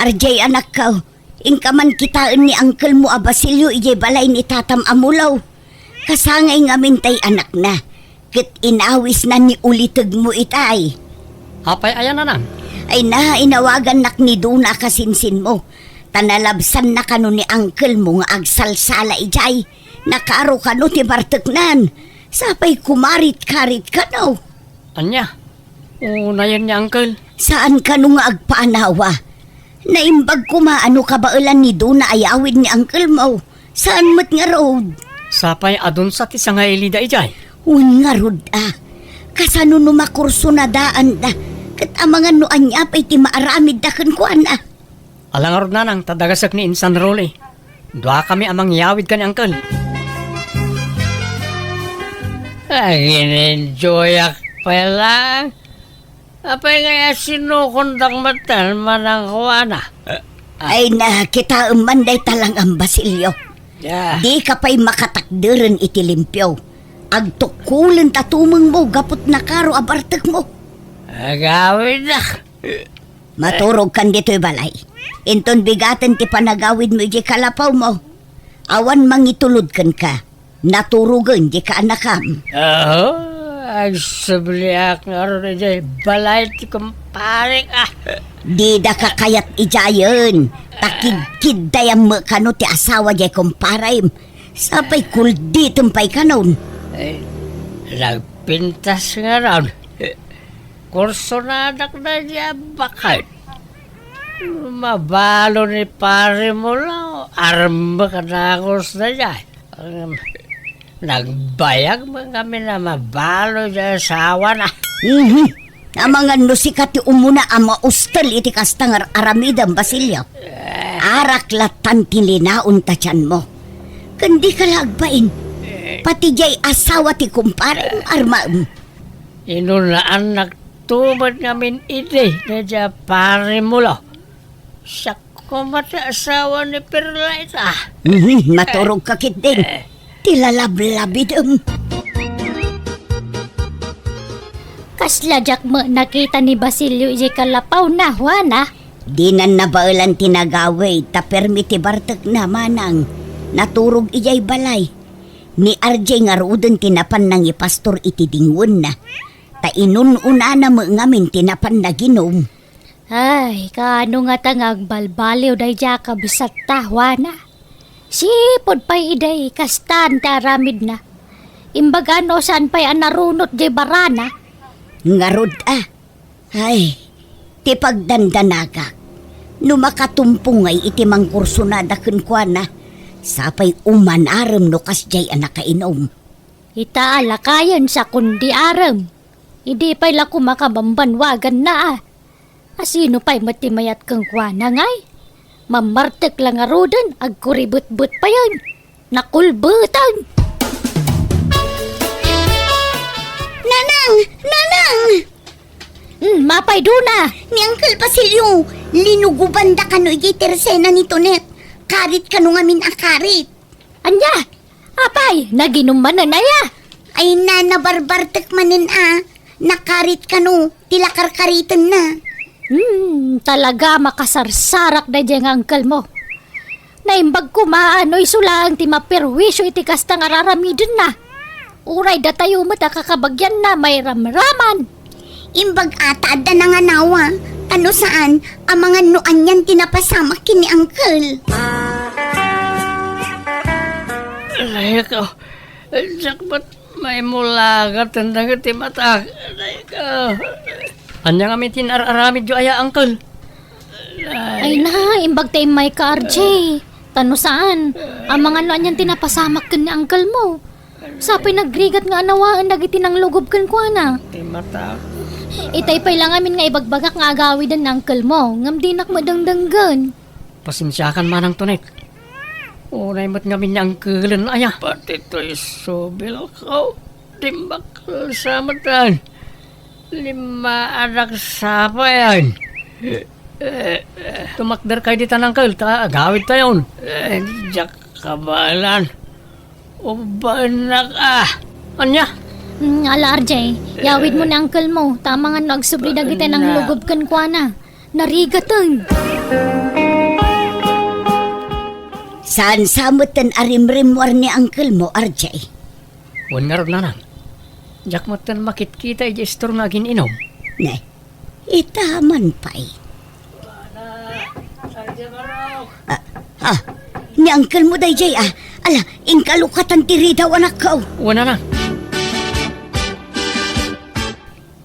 RJ anak ka, ingkaman kitaan ni Uncle mo a Basilio ijay balay ni Tatam Amulaw. Kasangay nga mintay anak na, kit inawis na ni ulitag mo itay. Hapay ayan na nang. Ay na, inawagan nak ni Duna kasinsin mo. Tanalabsan na kano ni Uncle mo nga agsalsala ijay. Nakaro kano ti Barteknan. Sapay kumarit-karit kano. Anya? Una yan niya, Uncle. Saan kano nga agpaanawa? Naimbag kumaano kabailan ni Duna ayawid ni Uncle mo. Saan mat nga road? Sapay adun sa tisang ilida ijay. Un nga road Kasano no makurso na daan da. Kat amangan no anya pa'y ti maaramid da kan Alangarod na nang tadagasak ni Insan Rolly. Dua kami amang yawid ka ni Uncle. Ay, in-enjoy pa lang. Apay kaya sinukundak matan manang kuwana. Ay na, kita manday talang ang Basilio. Yeah. Di ka pa'y makatakderan iti limpyo. Agtukulan tatumang mo, gapot na karo abartek mo. Agawin na. Maturog kan dito'y balay. Inton bigatan ti panagawid mo iti kalapaw mo. Awan mangitulod kan ka. Naturugan di ka anakam. Oo, ang sabliak nga rin dyan. Balay ti kumparing Di da kakayat ijayon. Takid-kid dayang mo kano ti asawa jay kumparay. Sapay kuldi tumpay kanon. Nagpintas nga rin. Kurso na anak na niya bakit. Mabalo ni pare mo lang. Arma ka na kurs na niya. Nagbayag mo kami na mabalo dyan sa awa na. Amangan no si kati umuna ama ustel iti kastangar aramidang Basilio. Araklatan tilinaon ta tiyan mo. Kandi ka lagbain. Pati jay asawa ti kumpare armaam. Inunaan nagtumad ngamin iti na dyan pare mo lang. Siya kumati asawa ni Perlite Maturog kakit din. Tilalablabidam. Kaslajak mo nakita ni Basilio iji kalapaw na, Juana. Di na nabailan tinagaway, ta permiti Bartek na manang. Naturog ijay balay. Ni RJ nga rudan tinapan nang ipastor iti dingon na. Ta inununa na mo ngamin tinapan na ginom. Ay, kaano nga tangag balbaliw day jaka bisat ta, Juana. Sipod pa'y iday kastan ta aramid na. Imbagano saan pa'y anarunot di barana. Ngarod Ay, ti pagdandanagak. No makatumpungay iti mangkurso na dakon kwa na. Sapay umanaram no kasjay anakainom. Itaala kayan sa kundi aram. Hindi pa'y lako makabambanwagan na Asino pa'y matimayat kang kwa na ngay. Mamartek lang arudan, agkuribut-but pa yan. Nakulbutan! Nanang! Nanang! Mapay duna! Ni Uncle Basilio, linuguban da kano ijay tersena ni Tonet. Karit kano ngamin akarit. Anya! Apay, naginuman na naya! Ay nabarbartek manin nakarit kano, tilakarkaritan na. Talaga makasarsarak na dyan ang uncle mo. Naimbag ko maano'y sulaang ti maperwisyo iti kastang araramidin na. Uray da tayo matakakabagyan na may ramraman. Imbag ata da na nga nawa. Ano saan, ang mga noan yan tinapasamak kini Uncle. Aray ko, sakbat may mulagat ang nagati mata. Aray ko. Anya nga may tinararamid yung aya, Uncle. Ay na, imbag tayo may ka RJ. Tano saan, ang mga noan yan tinapasamak kan ni uncle mo. Sapay nagrigat nga anawaan dagiti nang lugob kan kwa na. Di mata. Itay pa'y lang amin nga ibagbagak nga agawidan ng uncle mo. Ngam dinak madangdanggan. Pasensyakan manang Tonet. Unay mo't nga min ang kulan aya. Pati to'y subil ko. Timbak sa matan. 5 anak sapa yan. Tumakder kayo dito ng Uncle. Agawid tayo. Diyak kabalan. Ubanak Anya? Ala RJ, yawid mo na uncle mo. Tama nga nagsubli dagiti nang lugob kan kwa na. narigatan. Saan samutan arimrimwar ni uncle mo, RJ? Wan nga ron nanang. Jak mo tan makit-kita iti istor nga gininom. Ne, itaman pa'y. Ni uncle mo day jay Ala, inkalukatan tiri daw anak ko. Wan nanang.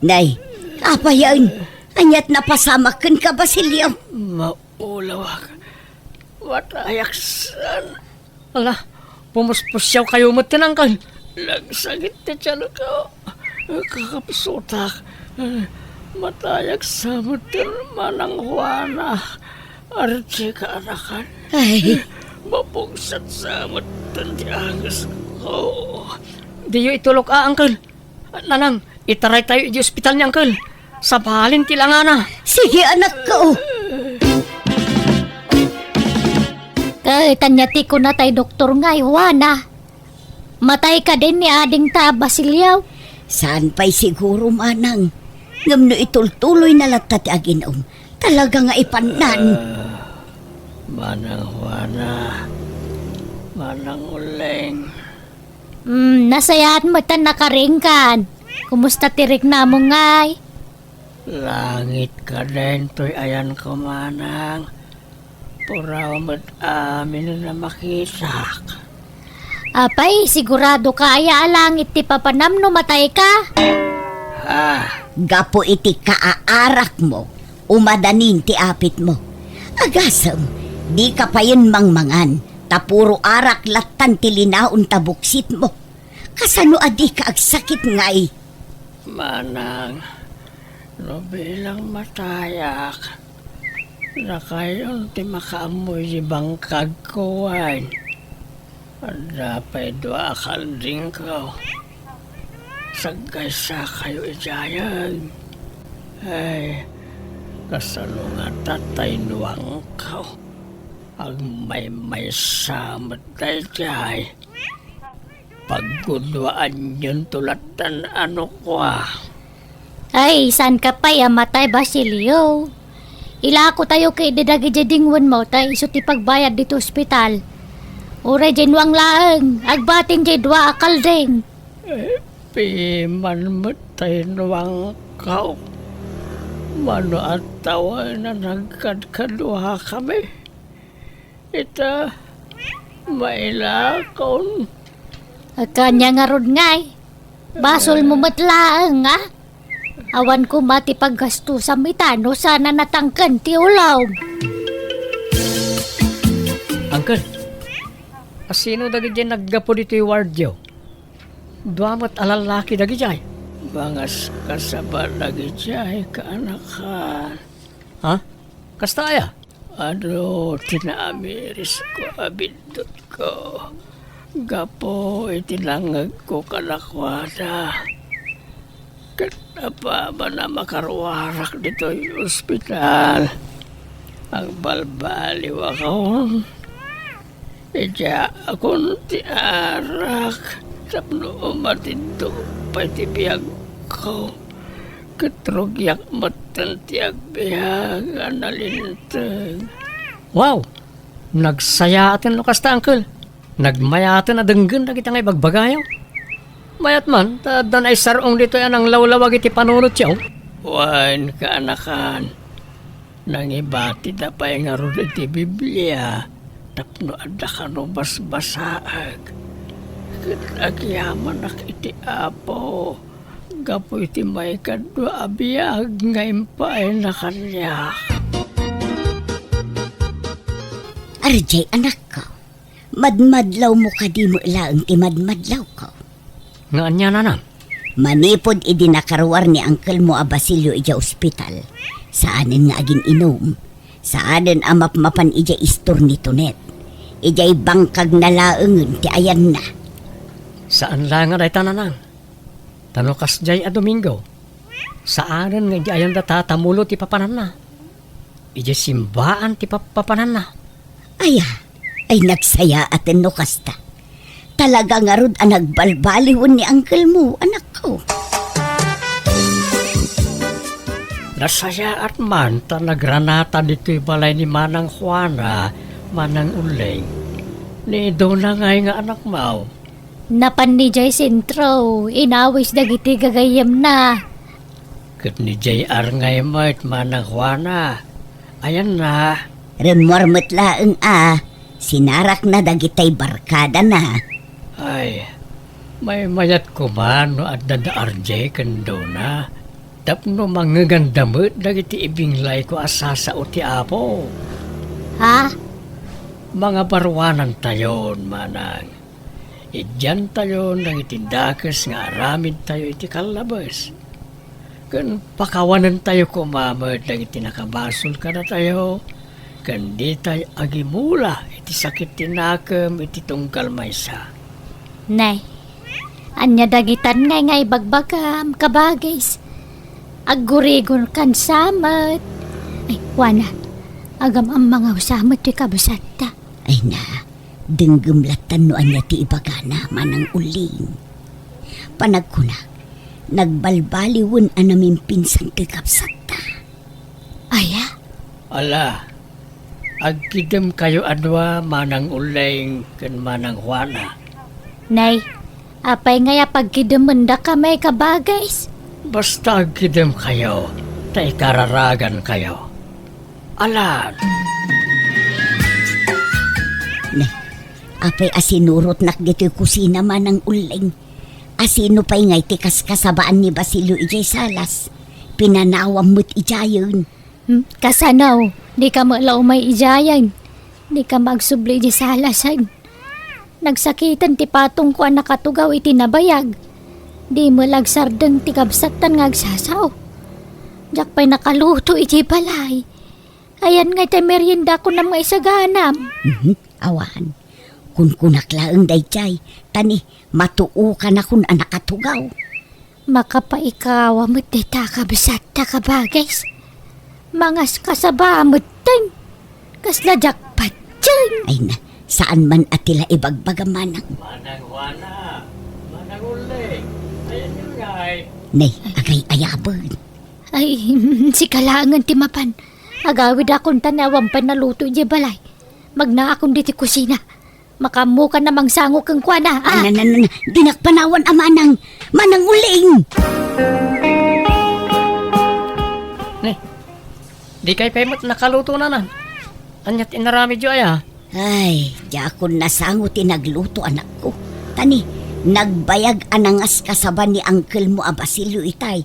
Nay, apa yan? Anyat napasamakan ka, Basilio. Maulawak. Watayaksan. Ala, pumuspusyaw kayo mo tinangkal. Lagsagit na tiyan ko. Kakapsutak. Matayak sa mutin manang Juana. Arche ka anakan. Ay, Mapugsat sa mutin di angas ko. Diyo itulok uncle. Nanang, itaray tayo iti ospital ni uncle. Sabalin tilangan na. sige anak ko. Tanyati ko na tay doktor nga, Juana. Matay ka din ni ading ta, Basilio. Saan pa'y siguro manang? Ngam no itultuloy na latat aginom. Talaga nga ipanan. Manang Juana. Manang Uleng. Nasayahan mo tan nakaringkan. Kumusta tirik na mo ngay? Langit ka din to'y ayan ko manang. Puraw mo't amin na makisak. Apay, sigurado ka aya alangit ti papanam no matay ka. Gapo iti kaaarak mo. Umadanin ti apit mo. Agasam, di ka pa yun mangmangan. Tapuro arak latan ti linaon tabuksit mo. Kasano adi ka agsakit ngay? Manang, no bilang matayak, na kayon ti makaamoy di bangkag ko ay. Dapat dua akal din ko. Sagay sa kayo ijayan. Ay, kasano nga tatay nuwang ko. Ang may samat tayo jay. Pagkudwaan yun tulatan ano ko Ay, saan ka pa matay, Basilio? Ila ko tayo kay didagi dingwan mo tay iso ti pagbayad dito ospital. Uray jenwang laeng, agbating jay dua akal ding. Piman matay nuwang kao. Mano at tawa na nagkadkaduha kami. Ita, mailakon. Kanya nga rod ngay. Basol mo matlaeng Awan ko mati paggasto sa mitano sana natangkan ti ulaw. Uncle, asino dagi dyan naggapo dito yung wardyo? Duamot alalaki dagi dyan. Mga kasaba lagi jay kaanakan. Ha? Kasta aya? Ano, tinamiris ko abindot ko. Gapo, itinangag ko kalakwada. Kenapa ba na makarwarak dito yung ospital? Ang balbaliw ako. Ija akong tiarak. Sapno umatito pa itibiyag ko. Katrugyak matantiyag biyag analintag. Wow! Nagsayatan lo kasta, uncle. Nagmayatan na denggan na kita ngay bagbagayaw. Mayat man, tadan ay sarong dito yan ang lawlawag iti panunot siyaw. Wan kaanakan. Nangibati da pa yung nga rin iti Biblia. Tapno ada ka no basbasaag. Agyaman ak iti apo. Gapo iti may kadwa abiyag ngayon pa ay nakanyak. RJ, anak ko. Madmadlaw mo ka di mo ilaang ti madmadlaw ko. Nga anya nanang. Manipod idinakarwar ni Uncle mo a Basilio ija ospital. Saanin nga agin inom. Saanin amap-mapan ija istor ni Tunet. Ijay bangkag na laengen ti ayan na. Saan lang nga dayta nanang? Tanukas jay a Domingo. Saanin nga ija ayan datatamulo ti papanan na. Ija simbaan ti papanan na. Aya, ay nagsaya atin no kasta. Talaga nga rod ang nagbalbaliwon ni Uncle mo, anak ko. Nasayaat man ta nagranata dito'y balay ni Manang Juana, Manang Uling. Ni Dona ngay nga anak mo. Napan ni Jay Sentro, inawis dagiti gagayam na. Kat ni J.R. ngay mo at Manang Juana. Ayan na. Remormet laeng sinarak na dagitay barkada na. Ay, may mayat ko man no at dada RJ kan Dona. Tapno mangagandamot dagiti ibinglay ko asasa o ti apo. Ha? Mga barwanan tayon, Manang. Idyan tayon ng itindakas nga aramid tayo iti kalabas. Kan pakawanan tayo kumamad ng itinakabasol ka na tayo. Kan di tayo agimula iti sakit tinakam iti tungkal maysa. Nay, anya dagitan ngay bagbagam kabagis. Aggurigon kan samat. Ay, Juana, agam ang mga usamat ti kabasata. Ay na, denggumlatan no anya ti ibagana Manang Uling. Panagkuna, nagbalbaliwon anamin pinsang kagapsata. Aya, Ala, agkidem kayo adwa Manang Uling kan Manang Juana. nay, apay ngaya pagkidemenda ka may kabagis. Basta agkidem kayo, tay kararagan kayo. Alan, Ne, apay asinurot nak dito'y kusina Manang Uling. Asino pa'y ngay tikas kasabaan ni Basilio ijay salas. Pinanawam mo't ijayon. Kasanaw, di ka malaw may ijayan. Di ka magsubli di salasan. Nagsakitan ti patong ko ang nakatugaw iti nabayag. Di mo lagsardeng ti kabsatan nga agsasaw. Diyak pa'y nakaluto iti balay. Ayan nga ti merienda ko na mga isaganam. Awan, kun kunaklaeng dayjay, tani matuo ka na kun anak katugaw. Makapaikawa mo't di ta kabsata kabagis. Mangas kasabamot din. Kasla jakpat dyan. Ay na, saan man atila ibagbaga Manang. Manang Juana, Manang Uling, ayan yun ngay. Nay, agay ayabon. Ay, si kalangan ti mapan. Agawid akong tanawang panaluto di balay. Magna akong diti kusina. Makamuka namang sango kang kuwana. Ay na, dinakpanawan Manang. Manang Uling! Di kay paymot nakaluto na na. Anyat inarami jo aya. Ay, di ako nasango tinagluto anak ko. Tani, nagbayag anangas kasaban ni Uncle mo a Basilio itay.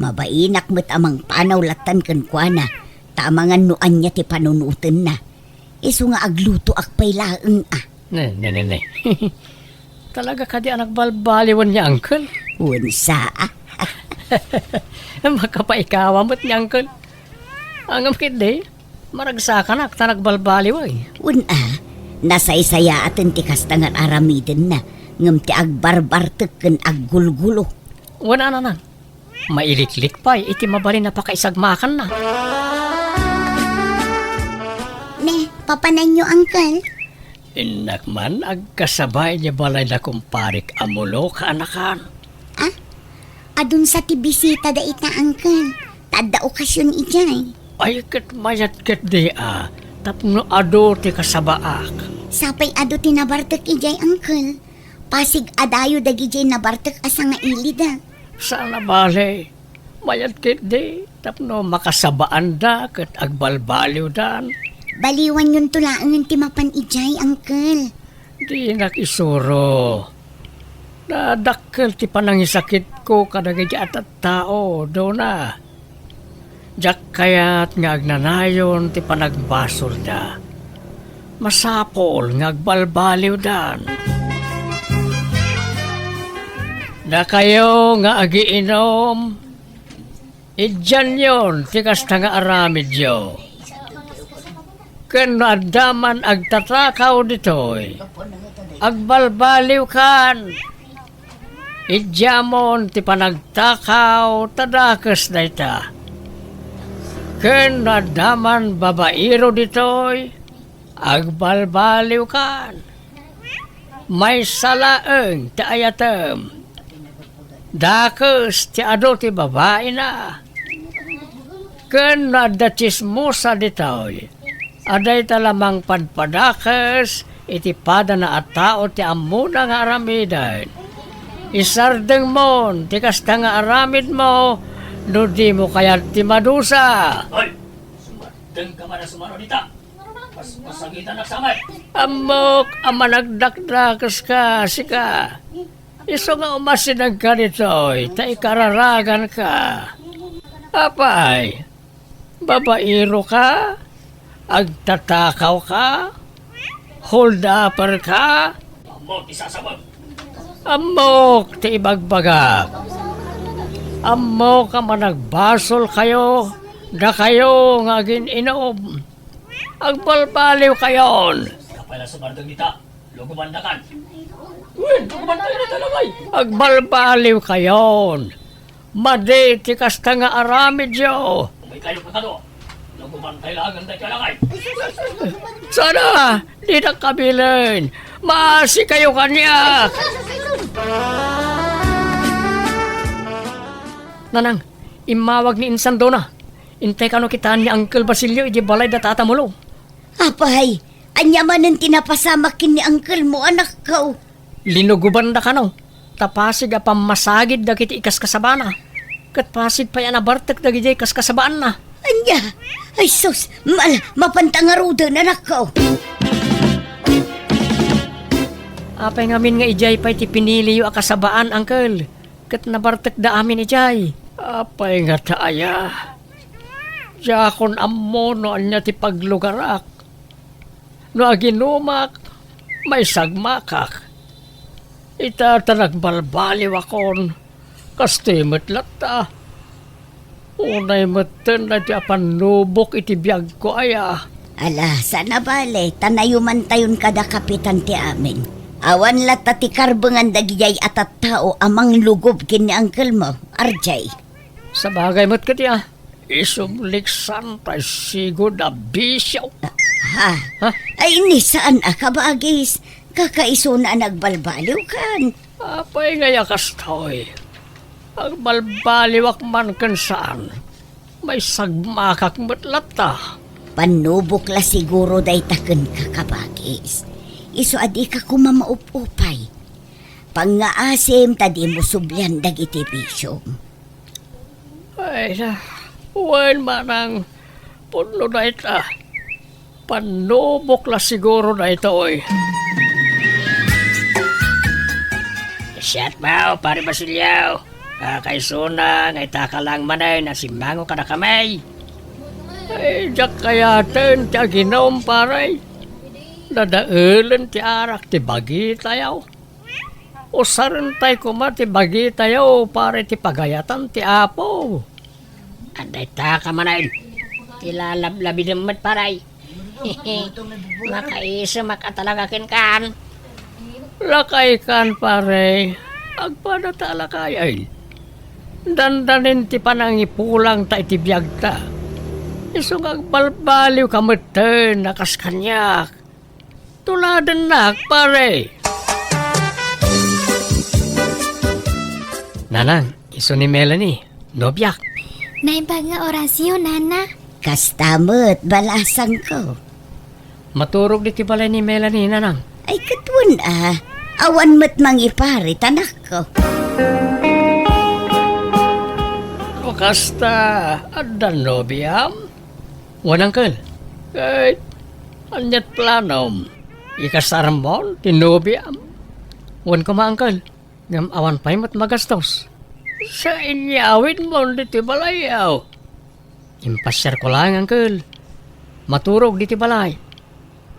Mabainak mo't amang panaw latan kan kuana. Tamangan noan niya ti panunutin na. Iso nga agluto akpay laeng Ne. Talaga ka di anak balbaliwan niya, Uncle. Unsa Makapaikawa mo't niya, Uncle. Ang amkid maragsakan ak tanag balbaliway. Nasaysaya atin ti kastangan aramiden na. Ngam ti agbarbartek ken aggulgulo. Wala na. Mailiklik pa iti mabali na pakaisagmakan na. Ne, papanay niyo, Uncle. Inak man agkasabay niya balay na kumparik amulo ka anakan. Adun sa ti bisita da ita, Uncle. Tada okasyon ijay. Ay kat mayat kat di tapno ado ti kasabaak. Sapay ado tinabartek ijay, Uncle. Pasig adayo dagijay nabartek asa nga ilida. Sana bale, mayat kat di tapno makasabaan da kat agbalbaliw dan. Baliwan yun tulaan ti mapan ijay, Uncle. Di nakisuro. Nadakkel ti panangisakit ko kadagay at tao, do na. Diyak kaya't nga agnanayon ti panagbasol da. Masapol nga agbalbaliw dan. Na kayo nga agiinom, idyan yon ti kasta nga aramid yo. Ken adaman agtatakaw ditoy, agbalbaliw kan. Idyamon ti panagtakaw tadakas na ita. Ken nadaman babairo ditoy, agbalbaliw kan. May salaeng ti ayatem. Dakas ti ado ti babae na. ken na da chismosa ditoy. Aday talamang padpadakas, iti pada na at tao ti amuna nga aramidan. Isardeng mon, ti kasta nga aramid mo, no di mo kaya ti madusa. Hoy! Sumadeng ka man na sumano dita. Pasagitan na samay. Amok, amanagdakdakas ka, sika. Iso nga umasinag ka ditoy, ta ikararagan ka. Apay, babairo ka, agtatakaw ka, hold upper ka, Amot isasabot. amok ti ibagbagak. Amok ka managbasol kayo, da kayo nga gininom. Agbalbaliw kayon. Kapay na sumardang dita. Lugubandakan. Luguban tayo na talagay. Agbalbaliw kayon. Madi ti kasta nga aramid yo. Umay kayo kakado. Luguban tayo lang ang kalangay. Sana, di na kabilin. Maasi kayo kanya. Nanang, imawag ni Insan Dona. Intay ka no kitaan ni Uncle Basilio, iti balay da tatamulo. Apay, anya man ang tinapasamakin ni uncle mo, anak ko. Linuguban da ka no. Tapasig a pamasagid da kiti ikas kasabana. Kat pasig pa yan abartek da gijay ikas kasabaan na. Anya, ay sus, mapantangarudan, anak ko. Apay ngamin nga ijay pa iti pinili yu akasabaan, Uncle. Kat nabartek da amin ijay. Apay nga taaya. Yakon ammo no anya ti paglugarak. No aginumak, may sagmakak. Itatanagbalbaliw akon. Kastimot latta. Unay matan na ti apanubok iti biyag ko aya. Ala, sana bale, tanayuman tayon kada kapitan ti amin. Awan lata ti karbengan dagiyay atat tao amang lugob kini uncle mo, RJ. Sa bagay mo't kati isumliksan tayo sigod na bisyo. Ha? Ha? Ay, ni saan akabagis? Kakaiso na nagbalbaliw kan. Apay ngaya kastoy. Ang balbaliwak man kan saan. May sagmakak matlata. Panubok la siguro day taken kakabagis. Iso adi ka kumamaup-upay. Pangaasim tadi mo sublyan dagiti bisyom. Ay na, wen manang puno na ita. Panubok la siguro na ito oy. Shut mo, pare Basilio. Kakaisuna, ngay taka lang manay na simango ka na kamay. Ay, jak kaya ten ti aginom paray. Nadaulan ti arak ti bagi tayaw. Usaran tay kuma ti bagi tayaw pare ti pagayatan ti apo. Anday taka manay. Tilalablabi naman paray. Makaisa makatalagakin kan. Lakay kan pare. Agpada talakay. Dandanin ti panangipulang ta iti biyag ta. Isong agbalbaliw kameten nakas kanyak. Tuladan nak pare. Nanang, iso ni Melanie, nobyak. May nga orasyon, nana. Kastamot, balasang ko. Maturog di ti balay ni Melanie, nanang. Ay katun awan mo't mangipari tanak ko. O kasta, adan nobyam. Wanang kal. Kahit, anyat planom. Ikasarambon, tinobyam. Wan ko maangkal. Ngam awan pa'y mat magastos. Sa inyawin mo diti balayaw. Impasyar ko lang, Uncle. Maturog diti balay.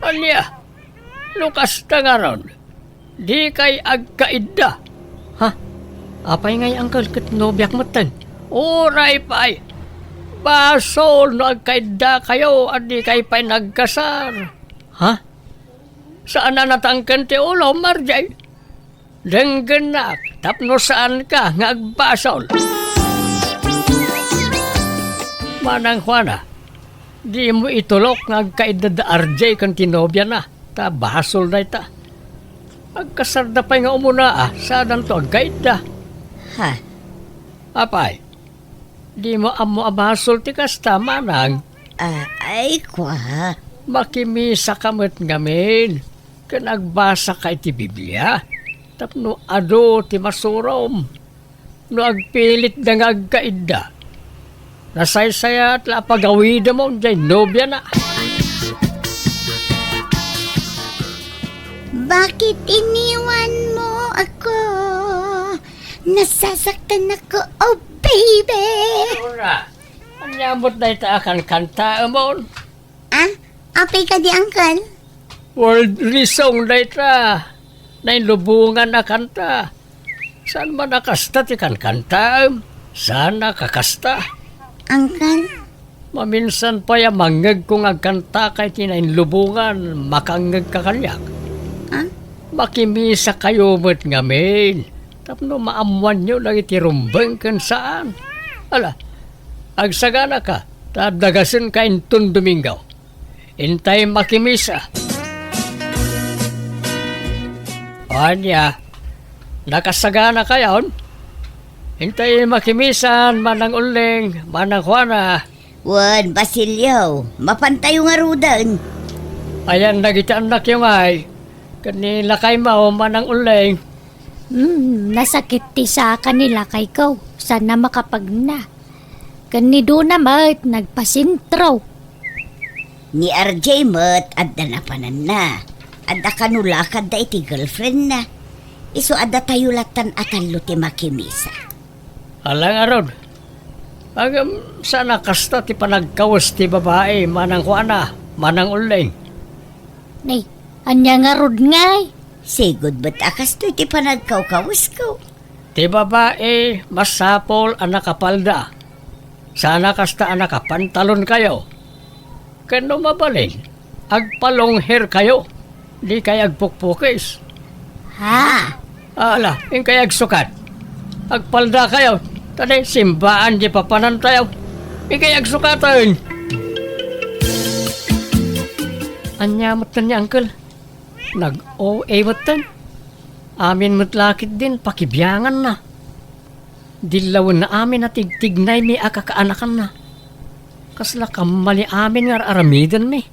Anya, lukas na nga ron. Di kay agkaida. Ha? Apay ngay, Uncle, kat nobyak matan. Uray pa'y. Basol no agkaida kayo at di kay pa'y nagkasar. Ha? Saan na natangkan ti ulo, Marjay? Denggenak, tapno saan ka nga agbasol? Manang Juana, di mo itulok nga agkaedad RJ kan tinobya na, ta basol na ita. Agkasarda pa nga umuna saan to agkaeda. Ha? Apay, Di mo amo abasol ti kasta manang. Ay, kwa. Makimisa kamot ngamin. Kanagbasa ka iti Biblia. Tapno ado ti masurom. No agpilit da nga agkaida. Nasaysaya at lapagawida mo dyan nobya na. Bakit iniwan mo ako? Nasasaktan ako, oh baby! Ora, anyamot na ita akan kanta mo. Apay ka di, Uncle? World resong na ita. Nainlubungan na kanta. Saan man nakasta ti kan kanta? Saan nakakasta? Uncle? Maminsan pa ya mangag kung agkanta kay tinainlubungan, makangag ka kanyak. Makimisa kayo mo't ngamin. Tapno maamuan nyo lang itirumbang kan saan. Ala, agsagana ka, tadagasin ka intun Domingo. Intay makimisa. Anya, nakasagana kayon? Intay makimisan, manang uling, manang Juana. Wan, Basilio, mapantayo nga rudan. Ayan, nagitaan na yung ay. Kanila kay mao, manang uling. Nasakit ti sa kanila kay ko. Sana makapag na. Kanido naman, nagpasintraw. Ni RJ mat, adda na panan na. Adda kanulakad da iti girlfriend na. Iso adda tayo latan atalo ti makimisa. Alang aron. Agam sana kasta ti panagkawas ti babae, manang Juana, manang uling. Nay, anya nga rod ngay. Sigod ba't akas to iti panagkaw-kawas ko? Ti babae, masapol ang nakapalda. Sana kasta ang nakapantalon kayo. Kano mabalin, agpalong hair kayo. Di kay agpukpukis. Ha? Ala, yung kay agsukat. Agpalda kayo. Tadi, simbaan di papanan tayo. Yung kay agsukatan. Anyamot na niya, uncle. Nag-OA matan. Amin matlakit din, pakibiyangan na. Dilawan na amin na tigtignay mi akakaanakan na. Kasla kamali amin nga aramidan mi.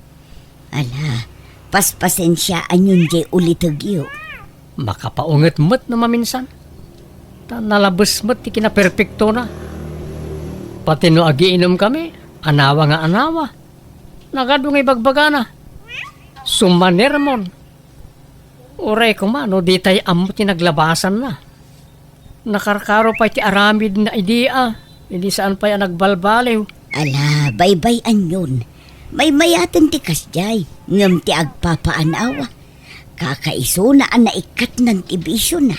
Ala, paspasensyaan yun jay ulitagyo. Makapaungat mat na maminsan. Ta nalabas mat ti kinaperpekto na. Pati no agiinom kami, anawa nga anawa. Nagadungay bagbagana. Sumanermon. Uray ko no di tayo amo tinaglabasan na. Nakarkaro pa ti aramid na idea. Hindi saan pa yan nagbalbaliw. Ala, baybayan yun. May mayatan ti kasjay, ngam ti agpapaanawa. Kakaiso na ang naikat ng tibisyo na.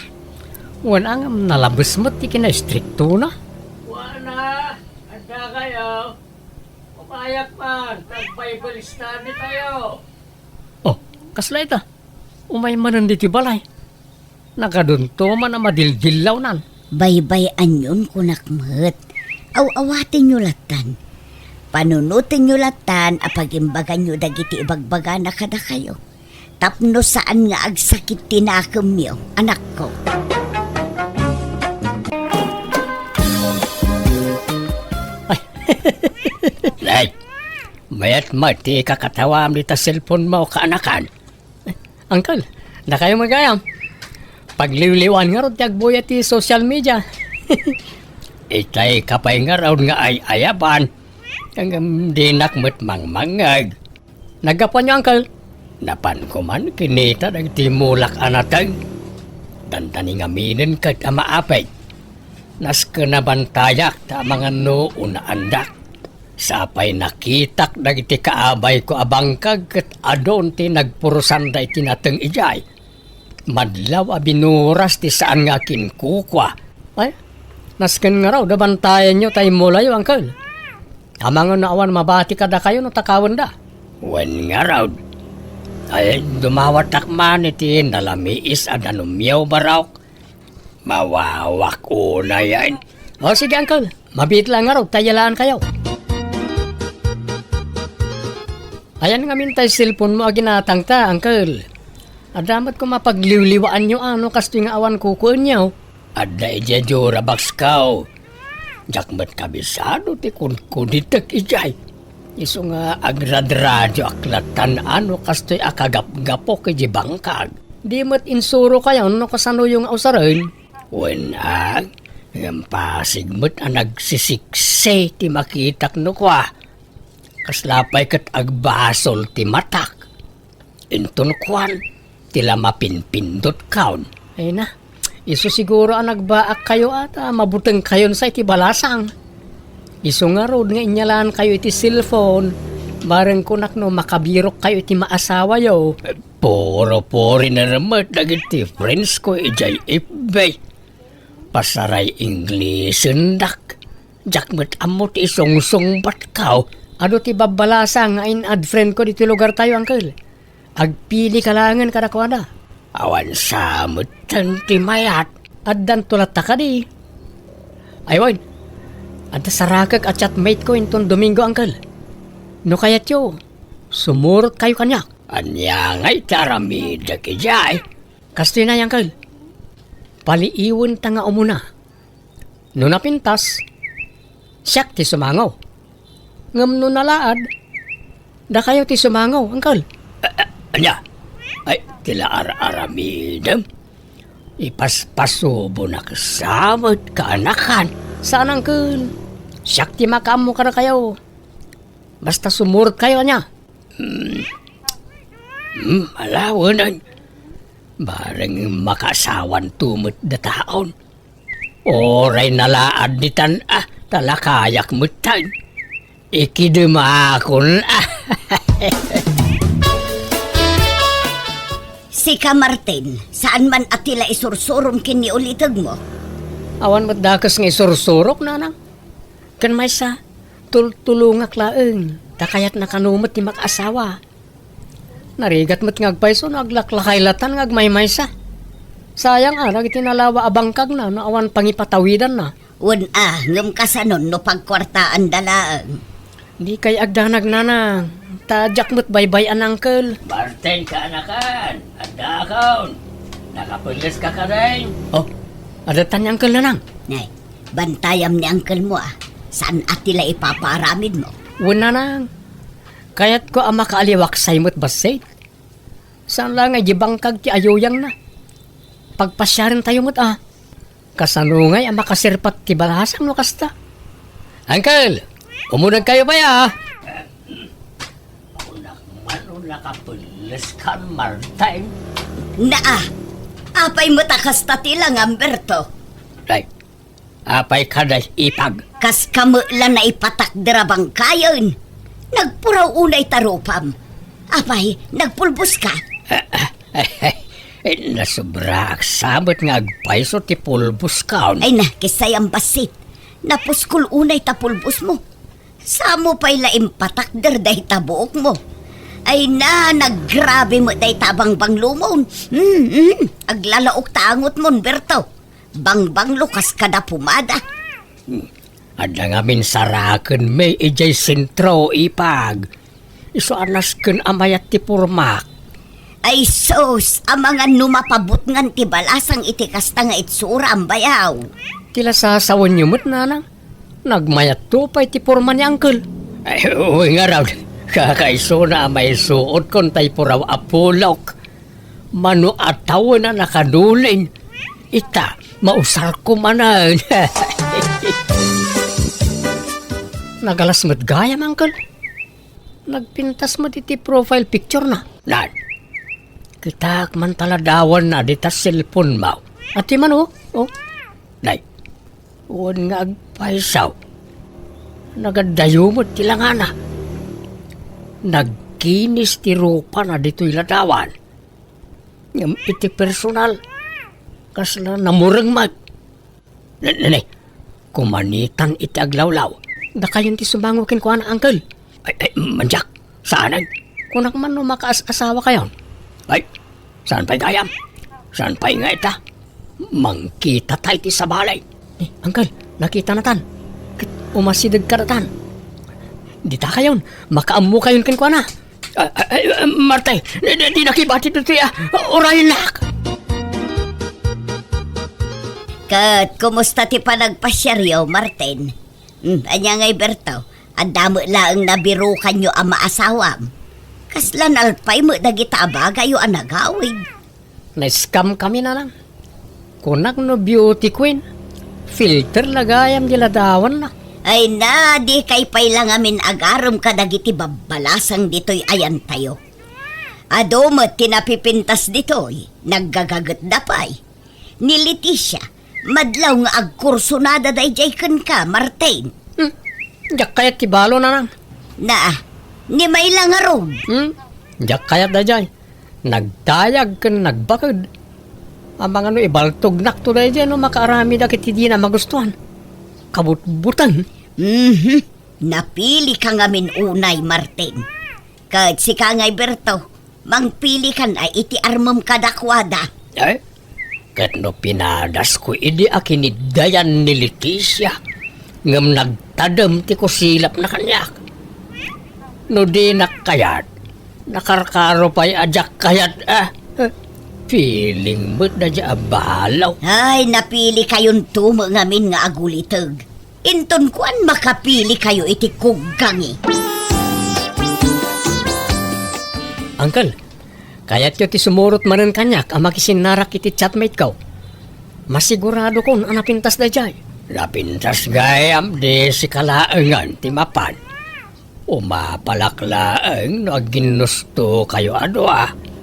Wala nga nalabas mo ti kina-stricto na. Wala, anda kayo. Umayak man, tag-Bible study tayo. Oh, kasla ita. Umay man ti balay. Nakadunto man na madildilaw nan. Baybayan yun kunakmat. Aw-awatin nyo latan. Panunutin nyo latan apagimbagan nyo dagiti ibagbaga na kada kayo. Tapno saan nga agsakit tinakam nyo, anak ko. Nay, mayat mati kakatawam dita cellphone mo kaanakan. Uncle, na kayo magayam. Pagliwliwan nga ron tiyagbuya ti social media. Itay kapay nga raw nga ay ayaban. Ang dinakmat mangmangag. Nagapan niyo, uncle. Napan ko man kinita nagtimulak anatag. Dandani nga minin kat amaapay. Nas kanabantayak ta mga noon na andak. Sapay nakitak dagiti kaabay ko abangkag kat adon ti nagpurusan da itinateng ijay. Madlaw abinuras ti saan nga kinkukwa. Ay, nasken nga raw dabantayan nyo tayo mulayo, uncle. Amang naawan mabati kada kayo no takawan da. Wen nga raw. Ay, dumawatak man iti nalamiis adanumiyaw baraw. Mawawak una yan. O sige, uncle. Mabit lang nga raw, tayalaan kayo. Ayan nga mintay cellphone mo ginatang ta, uncle. Adamat ko mapagliwliwaan nyo ano kasto yung awan kukuan nyo. Ada ija jura bakskaw. Jakmat kabisado ti kun-kunitek ijay. Iso nga agradradyo aklatan ano kastoy akagap-gapo kay bangkag. Di mat insuro kayo no kasano yung ausarin. Wenag, yung pasigmat ang nagsisikse ti makitak no kwa. Kaslapay kat agbasol ti matak. Inton kwan, tila mapinpindot kaon. Ay na, iso siguro ang nagbaak kayo at mabuteng kayon sa iti balasang. Iso nga rod nga inyalan kayo iti cellphone. Bareng kunak no makabirok kayo iti maasawa yo. Puro-puri na ramat dagiti friends ko ijay ibay. Pasaray English endak. Jakmet amot isong-song batkaw. Ado ti babalasa nga in-add friend ko dito lugar tayo, uncle. Agpili kalangan kada ko na. Awan samot ti mayat. Addan tulat ta ka di. Aywan. At sarakag at chatmate ko inton Domingo, uncle. No kayat yo, sumurot kayo kanya. Anya nga'y taramida kijay. Kastoy na, uncle. Paliiwan ta nga umuna. No napintas, siyak ti sumangaw. Ngam no nalaad, da kayo ti sumangaw, uncle. Anya? Ay, tila aramidam. Ipaspasubo na kasamot kaanakan. Saan, uncle? Siyak ti makamo ka na kayo. Basta sumurot kayo niya. Malawanan. Bareng makasawan tumot da taon. Oray nalaad ditan talakayak mutan. Ikidumakon Sika Martin, saan man atila isursurom kini ulitag mo? Awan magdakas nga isursurok, nanang. Kan may sa tulungak laeng, takayat nakanumot ti mag-asawa. Narigat mo't ngagpaiso, naglaklakaylatan ngagmay-may sa. Sayang arag itinalawa abangkag na, awan pangipatawidan na. Ngam kasanon no pagkwartaan dalaang. Di kay agdanag nanang, tadyak mo't baybay an uncle. Barteng ka anakan. Adakaon. Nakapulis ka ka rin. Oh, adatan ni uncle nanang. Nay, bantayam ni uncle mo Saan atila ipaparamid mo? Wala nanang. Kaya't ko ang makaaliwak sa imot basay. Saan lang ay jibangkag ti ayuyang na. Pagpasyarin tayo mo't Kasanungay ang makasirpat ti balasang no kasta. Uncle, umunag kayo ba ya? Mano nakapulis ka, Martin? Apay mo takas tatilang, Amberto. Right. Apay kaday ipag. Kas kamulan na ipatakdra bang kayon. Nagpuraw unay tarupam. Apay, nagpulbos ka. Nasubra sabot nga agpaiso ti pulbos kaon. Ay na, kisayang basit. Napuskul unay tapulbos mo. Samo pa'y laim patakder dahi tabuok mo. Ay na, naggrabe mo dahi tabang banglumon. Aglalaok taangot mon, Berto. Bang lukas ka na pumada. Ada nga minsaraken may ijay sentro ipag. Iso anas ken amayat ti purmak. Ay sos, ang mga numapabot ngan ti balasang itikasta nga itsura ang bayaw. Tila sasawan niyo mo't nanang. Nagmayat to pa'y ti purman ni uncle. Ay, uwi nga raw. Kakaiso na may suot kon tay puraw apulok. Mano ataw na nakaduling. Ita, mausar ko manan. Nagalas mo't gayam, uncle. Nagpintas mo iti profile picture na. Nan, kita man taladawan na dita cellphone mo. At di man oh. Nay, huwag nga agpaisaw. Nagadayo mo tilangana. Nagkinis ti rupa na dito'y ladawan. Yung iti personal. Kasla namurang mag. Nanay, kumanitan iti aglawlaw. Da kayon ti sumangukin ko na, uncle. Ay, manjak, saanan? Kunak man no makaas-asawa kayon. Ay, saan pa'y gayam? Saan pa'y nga ita? Mangkita tayo ti sa balay. Uncle, nakita na tan. Umasidag ka na tan. Di ta kayon, makaamu kayon kin ko na. Martay, di nakibati ito tiya. Orayin nak. Kat, kumusta ti pa nagpasyaryo, Martin? Anya ngay Berto, ang damo laang nabirukan nyo ang maasawam. Kaslan alpay mo dagita abagay ang nagawid. Na-scam kami na lang. Kunak no beauty queen. Filter lagayam diladawan na. Ay na, di kay pay lang amin agarom ka dagiti babalasang dito'y ayan tayo. Adomot tinapipintas dito'y, naggagagat da pay. Ni Leticia, madlaw nga agkurso na dadayjay ka, Martin. Diyak kayat kibalo na lang. Na, ni may lang aron. Diyak kayat da jay. Nagdayag kan nagbakad. Ang mga ibaltog nak to da jay no makaarami da kiti di na magustuhan. Kabut-butan. Napili ka ngamin unay, Martin. Kahit si Kangay Berto, mangpili kan ay iti armam kadakwada. Kat no pinadas ko idi akinidayan ni Leticia. Ngam nagtadam ti ko silap na kanyak. No di nakayat. Nakarkaro pa'y ajak kayat feeling mo't na dya abalaw. Ay, napili kayon tumo ngamin nga agulitag. Inton kuan makapili kayo iti kugangi. Uncle, kaya't yo ti sumurot manen kanyak ang makisinarak iti chatmate ko. Masigurado kon ang napintas da jay. Napintas gayam di si kalaangan ti mapan. Umapalaklaang no ginusto kayo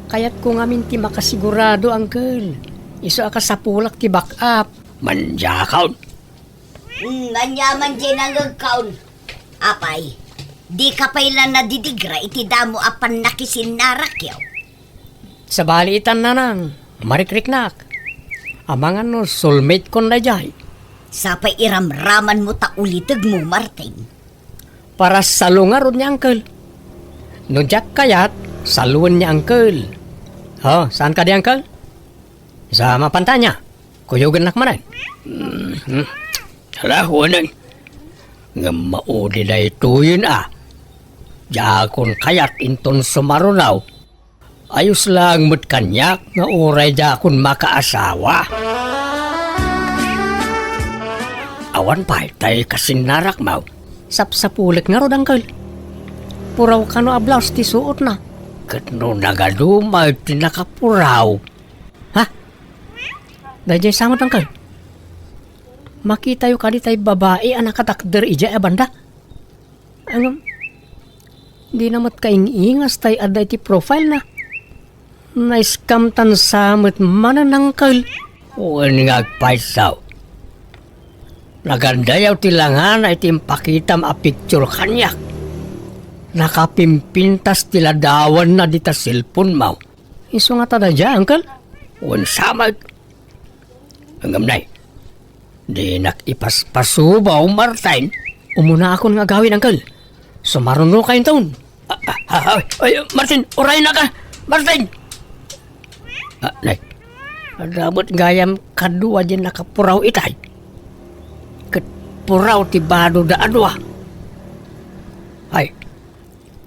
Kaya't ko ngamin ti makasigurado, Uncle. Iso ka sa pulak ti back up. Manjakaw. Nanyaman dyan ang agkaon. Apay, di ka pailan na didigra iti damo apan nakisinarak yaw. Sa balitan na nang, marikriknak. Amangan no, soulmate kon na jay. Sapay iramraman mo ta ulitag mo, Martin. Para salungarod niya, Uncle. No jak kayat, saluan niya, Uncle. Saan ka di, Uncle? Sa mapantanya. Kuyugan nakmanan. Alahuanan. Nga maudi na ito yun Jakon kayat inton sumarunaw. Ayos lang mo't kanyak nga uray jakon makaasawa. Awan pa, tayo kasinarak mau. Sapsapulik nga rod, Uncle. Puraw ka no ablaws ti suot na. Kat no nagadumay ti nakapuraw. Dajay samot, Uncle. Makita yu kadi tayo babae ang nakatakder ija banda. Di namat kaing-ingas tayo aday ti profile na. Na-scam tan samot manan, Uncle. Uwan ngagpaisaw. Nagandayaw tilangan ay timpakitam a picture kanyak. Nakapimpintas tiladawan na dita cellphone mo. Iso nga tada dya, Uncle? Unsamag. Hanggang nay, di nakipaspasubaw, Martin. Umuna akong nga gawin, Uncle. Sumaruno kayong taon. Martin, uray na ka! Martin! Nay, adamot gayam kadua dyan nakapuraw itay. Puraw ti bado da adwa. Ay,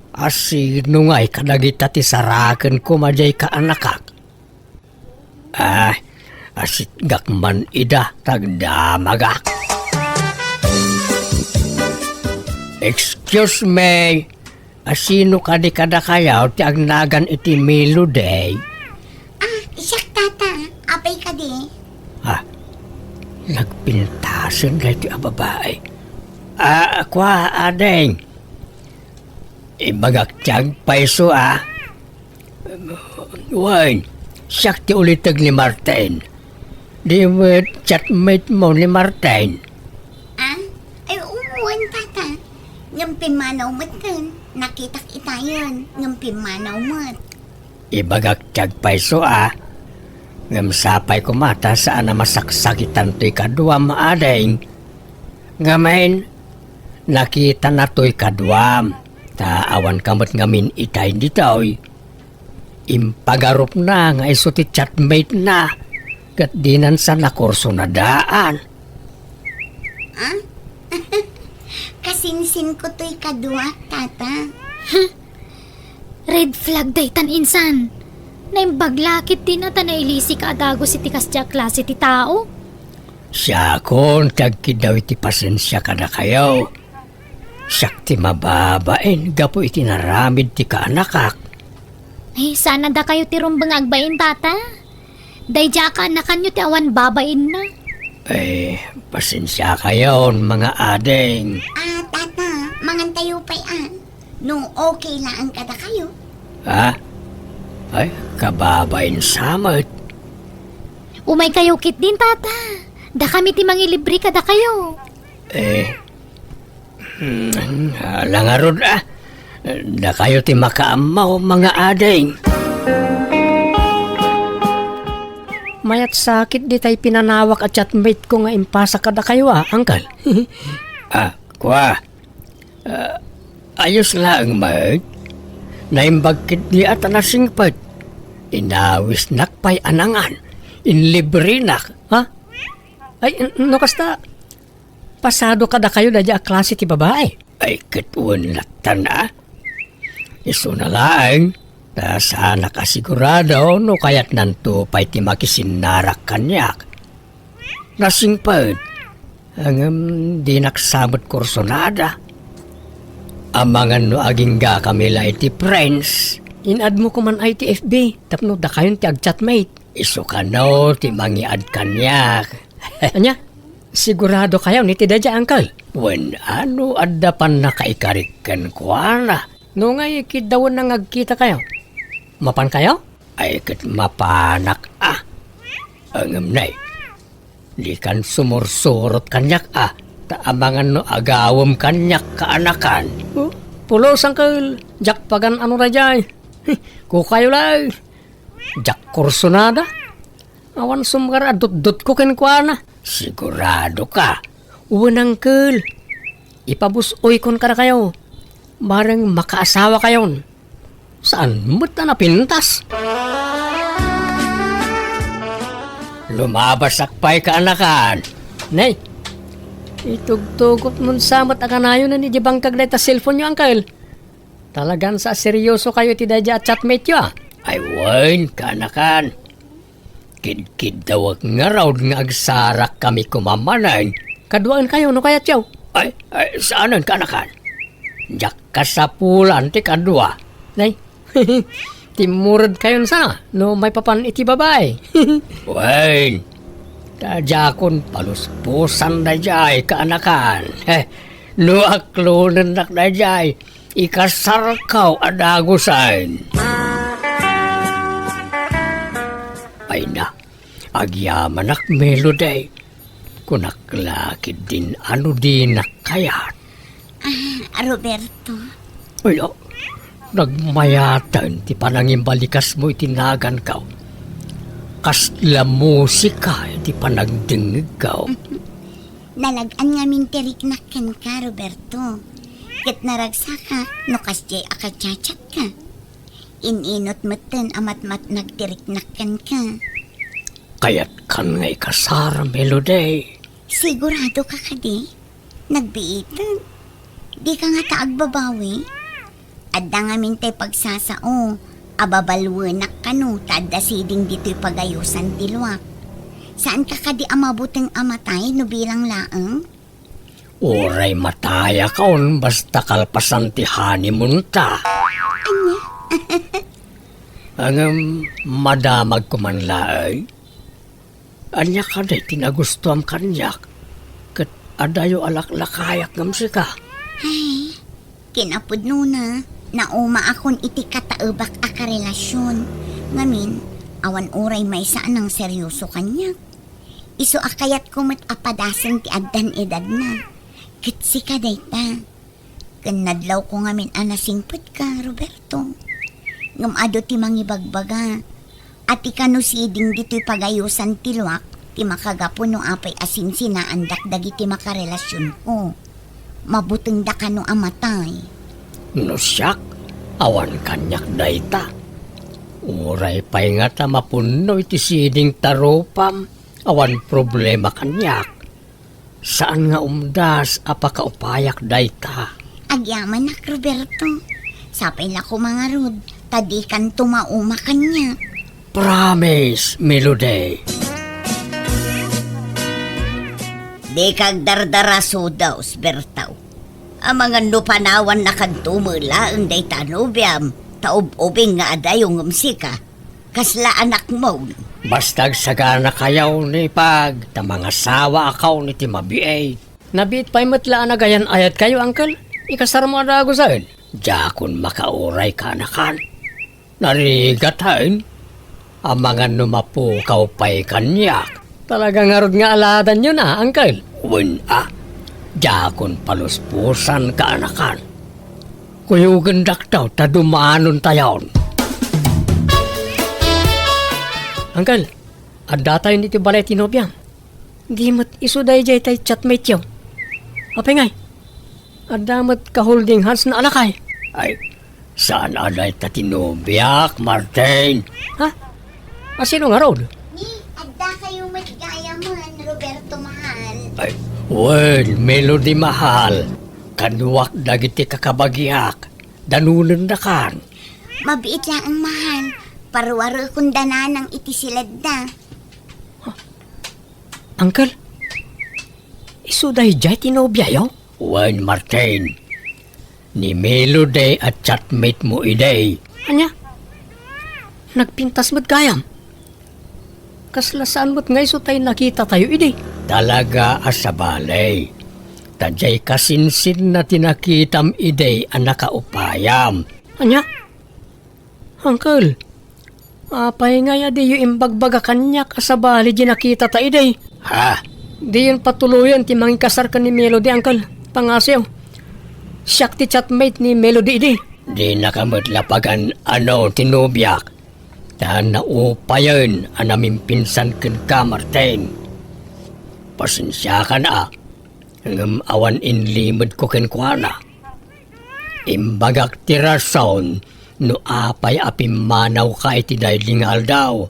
asino nga'y kadagita ti saraken ko majay ka anakak. Asit gakman ida tagdamagak. Excuse me, asino ka di kada kayaw ti agnagan iti Melody? Isak tata, apay ka di. Nagpintasan na ito ang babae. Kwa, adeng. Ibagaktyag paiso, Wine, sakti ulitag ni Martin. Di mo chatmate mo ni Martin. Ay, umuwan tata. Ngampimanaw mo't kan. Nakitak itayon. Ngampimanaw mo't. Ibagaktyag paiso, Ngamsapay ko mata saan na masaksakitan to'y kaduam, adeng. Ngamen, nakita na to'y kaduam. Taawan kamot ngamin itay dito'y. Impagarup na nga iso ti chatmate na. Kat dinan sa nakurso na daan. Kasinsin ko to'y kadua, tata. Red flag daytan insan. Naimbaglakit din na nailisi ka adago si tikas dya klase ti tao. Siya kon tagkidaw iti pasensya ka na kayo. Siyak ti mababain, gapo iti naramid ti kaanakak. Ay, sana da kayo ti rumbang agbain, tata. Day ka na kanyo ti awan babain na. Ay, pasensya kayo, mga adeng. Tata, mangantayo pa'y nung okay lang kada kayo. Ha? Ay, kababain samot. Umay kayo kit din, tata. Da kami ti mangilibre kada kayo. Langarod da kayo ti makaamaw, mga adeng. Mayat sakit di tay pinanawak at chatmate ko nga impasa kada kayo angkal. Kwa. Ayos lang, mate. Naimbagkit di at nasingpad. Inawis nakpay anangan. Inlibre nak, ha? Ay, no kasta, pasado kada kayo na dya klase ti babae. Ay, katuan latan Iso na lang, ta sana kasigurado no kaya't nanto pa'y ti makisinarak kanyak. Nasingpad, hanggang di naksamot kursonada. Amangan no aging ga kami la iti friends. Inad mo ko man ay ti FB, tapno da kayon ti agchatmate. Iso ka no, ti mangiad kanyak. Anya, sigurado kayo ni tidadya, angkal. Wen ano adda pan nakaikarikan ko na. No nga ikidawan na ngagkita kayo. Mapan kayo? Ay kat mapanak Angam nay. Di kan sumursurot kanyak taamangan no agawam kanyak kaanakan. Pulos angkal, jak pagan ano rajay. Kukayo lang. Jak kursunada. Awan sumgar adut-dut ko kenkwana. Sigurado ka. Uwan angkal. Ipabusoy kon ka na kayo. Barang makaasawa kayon. Saan mo't na napintas? Lumabas akpay ka anakan. Nay, itugtugot nun samot akanayo na ni Jibang kaglay ta cellphone nyo, angkal. Talagang sa seryoso kayo tidadya at chatmate nyo Ay, wain ka anakan. Kid-kid daw nga raw nga agsarak kami kumamanan. Kaduaan kayo, no kaya tiyaw? Ay, saanan ka anakan? Jak kasapulan ti kadua. Nay, timurad kayo sana, no may papan iti babae. Wain, tajakon paluspusan na jay kaanakan. No aklunan nak na jay, ikasarkaw adagusan. Ay na, agyaman ak melody. Kunaklakid din ano din nakayat. Roberto. Ay, nagmayatan ti panangimbalikas mo itinagan ka. Kasla musika iti panagdingig ka. Nalagan nga mintiriknakan ka, Roberto. Kat naragsa ka, no kasjay akachachat ka. Ininot mo ten amat-mat nagtiriknakan ka. Kaya't kan ngay kasara melody. Sigurado ka kadi? Nagbiitan. Di ka nga taagbabawi. Adda nga mintay pagsasao. Ababalwanak ka no, tadda siding dito'y pagayusan tilwak. Saan ka kadi amabuteng amatay no bilang laang? Oray mataya kaon basta kalpasan ti honeymoon ta. Ang madamag ko man laay. Anya ka na tinagustuam kanyak. Kat adayo alaklakayak ngam sika. Ay, kinapod nuna. Nauma akon iti kataubak aka relasyon. Ngamin, awan oray may saan ang seryoso kanyak. Iso akayat kumot apadasan ti addan edad na. Kitsi ka dayta. Kanadlaw ko ngamin anasingput ka, Roberto. Ngamado ti mangibagbaga. At ikano siding dito'y pagayusan tilwak, ti makagapo no apay asin sinaandak dagiti makarelasyon ko. Mabuteng da ka no amatay. No siyak, awan kanyak dayta. Uray pa'y nga ta mapuno iti siding taropam, awan problema kanyak. Saan nga umdas apakaupayak dayta? Agyaman nak, Roberto. Sapay la ko mga rod, tadikan tumauma kanya. Promise, Melody. Di kag dardaraso daw, Bertaw. Ang mga nupanawan na kantumula ang day tanubiam, taob-ubing nga adayong umsika. Kasla anak mo. Bastag sagana kayaw ni pag, ta mga sawa akaw ni timabiay. Nabit pa'y matlaan na gayan ayat kayo, Uncle. Ikasar mo na ako saan. Jakon makauray ka na kan. Narigatayin. Ang mga numapukaw pa'y kanyak. Talagang harod nga aladan nyo na, Uncle. Jakon paluspusan ka anakan. Kuyugan daktaw, ta dumanon tayon. Uncle, adda tayo niti balay tinobiyang. Di mo't isuday jay tay chatmate yaw. Apay ngay, adda mo't ka-holding hands na alakay. Ay, saan aday ta tinobyak, Martin? Ha? Sino nga road? Ni, adda kayo magigaya mo, Roberto Mahal. Ay, well, Melody Mahal. Kanuwak dagiti kakabagyak. Danunan na kan. Mabiit lang ang mahal. Parwaro kung dananang itisilad na. Uncle, isuday jay tinobyayo? Wen, Martin. Ni Melody at chatmate mo iday. Anya? Nagpintas mo't gayam. Kaslasaan mo't ngay so tayo nakita tayo iday. Talaga asabalay. Tajay kasinsin na tinakitam iday ang nakaupayam. Anya? Uncle, apay nga ya di yung imbagbaga kanya kasabali di nakita ta iday. Ha? Di yun patuluyan ti mangikasar ka ni Melody, Uncle. Pangasyaw. Siyak ti chatmate ni Melody iday. Di nakamatlapagan ano tinubyak. Tahan na upayan ang naming pinsan ken ka, Martin. Pasensya ka na. Ngam awan inlimod ko ken kuana. Imbagak tirason no apay apimanaw ka iti daylingal daw.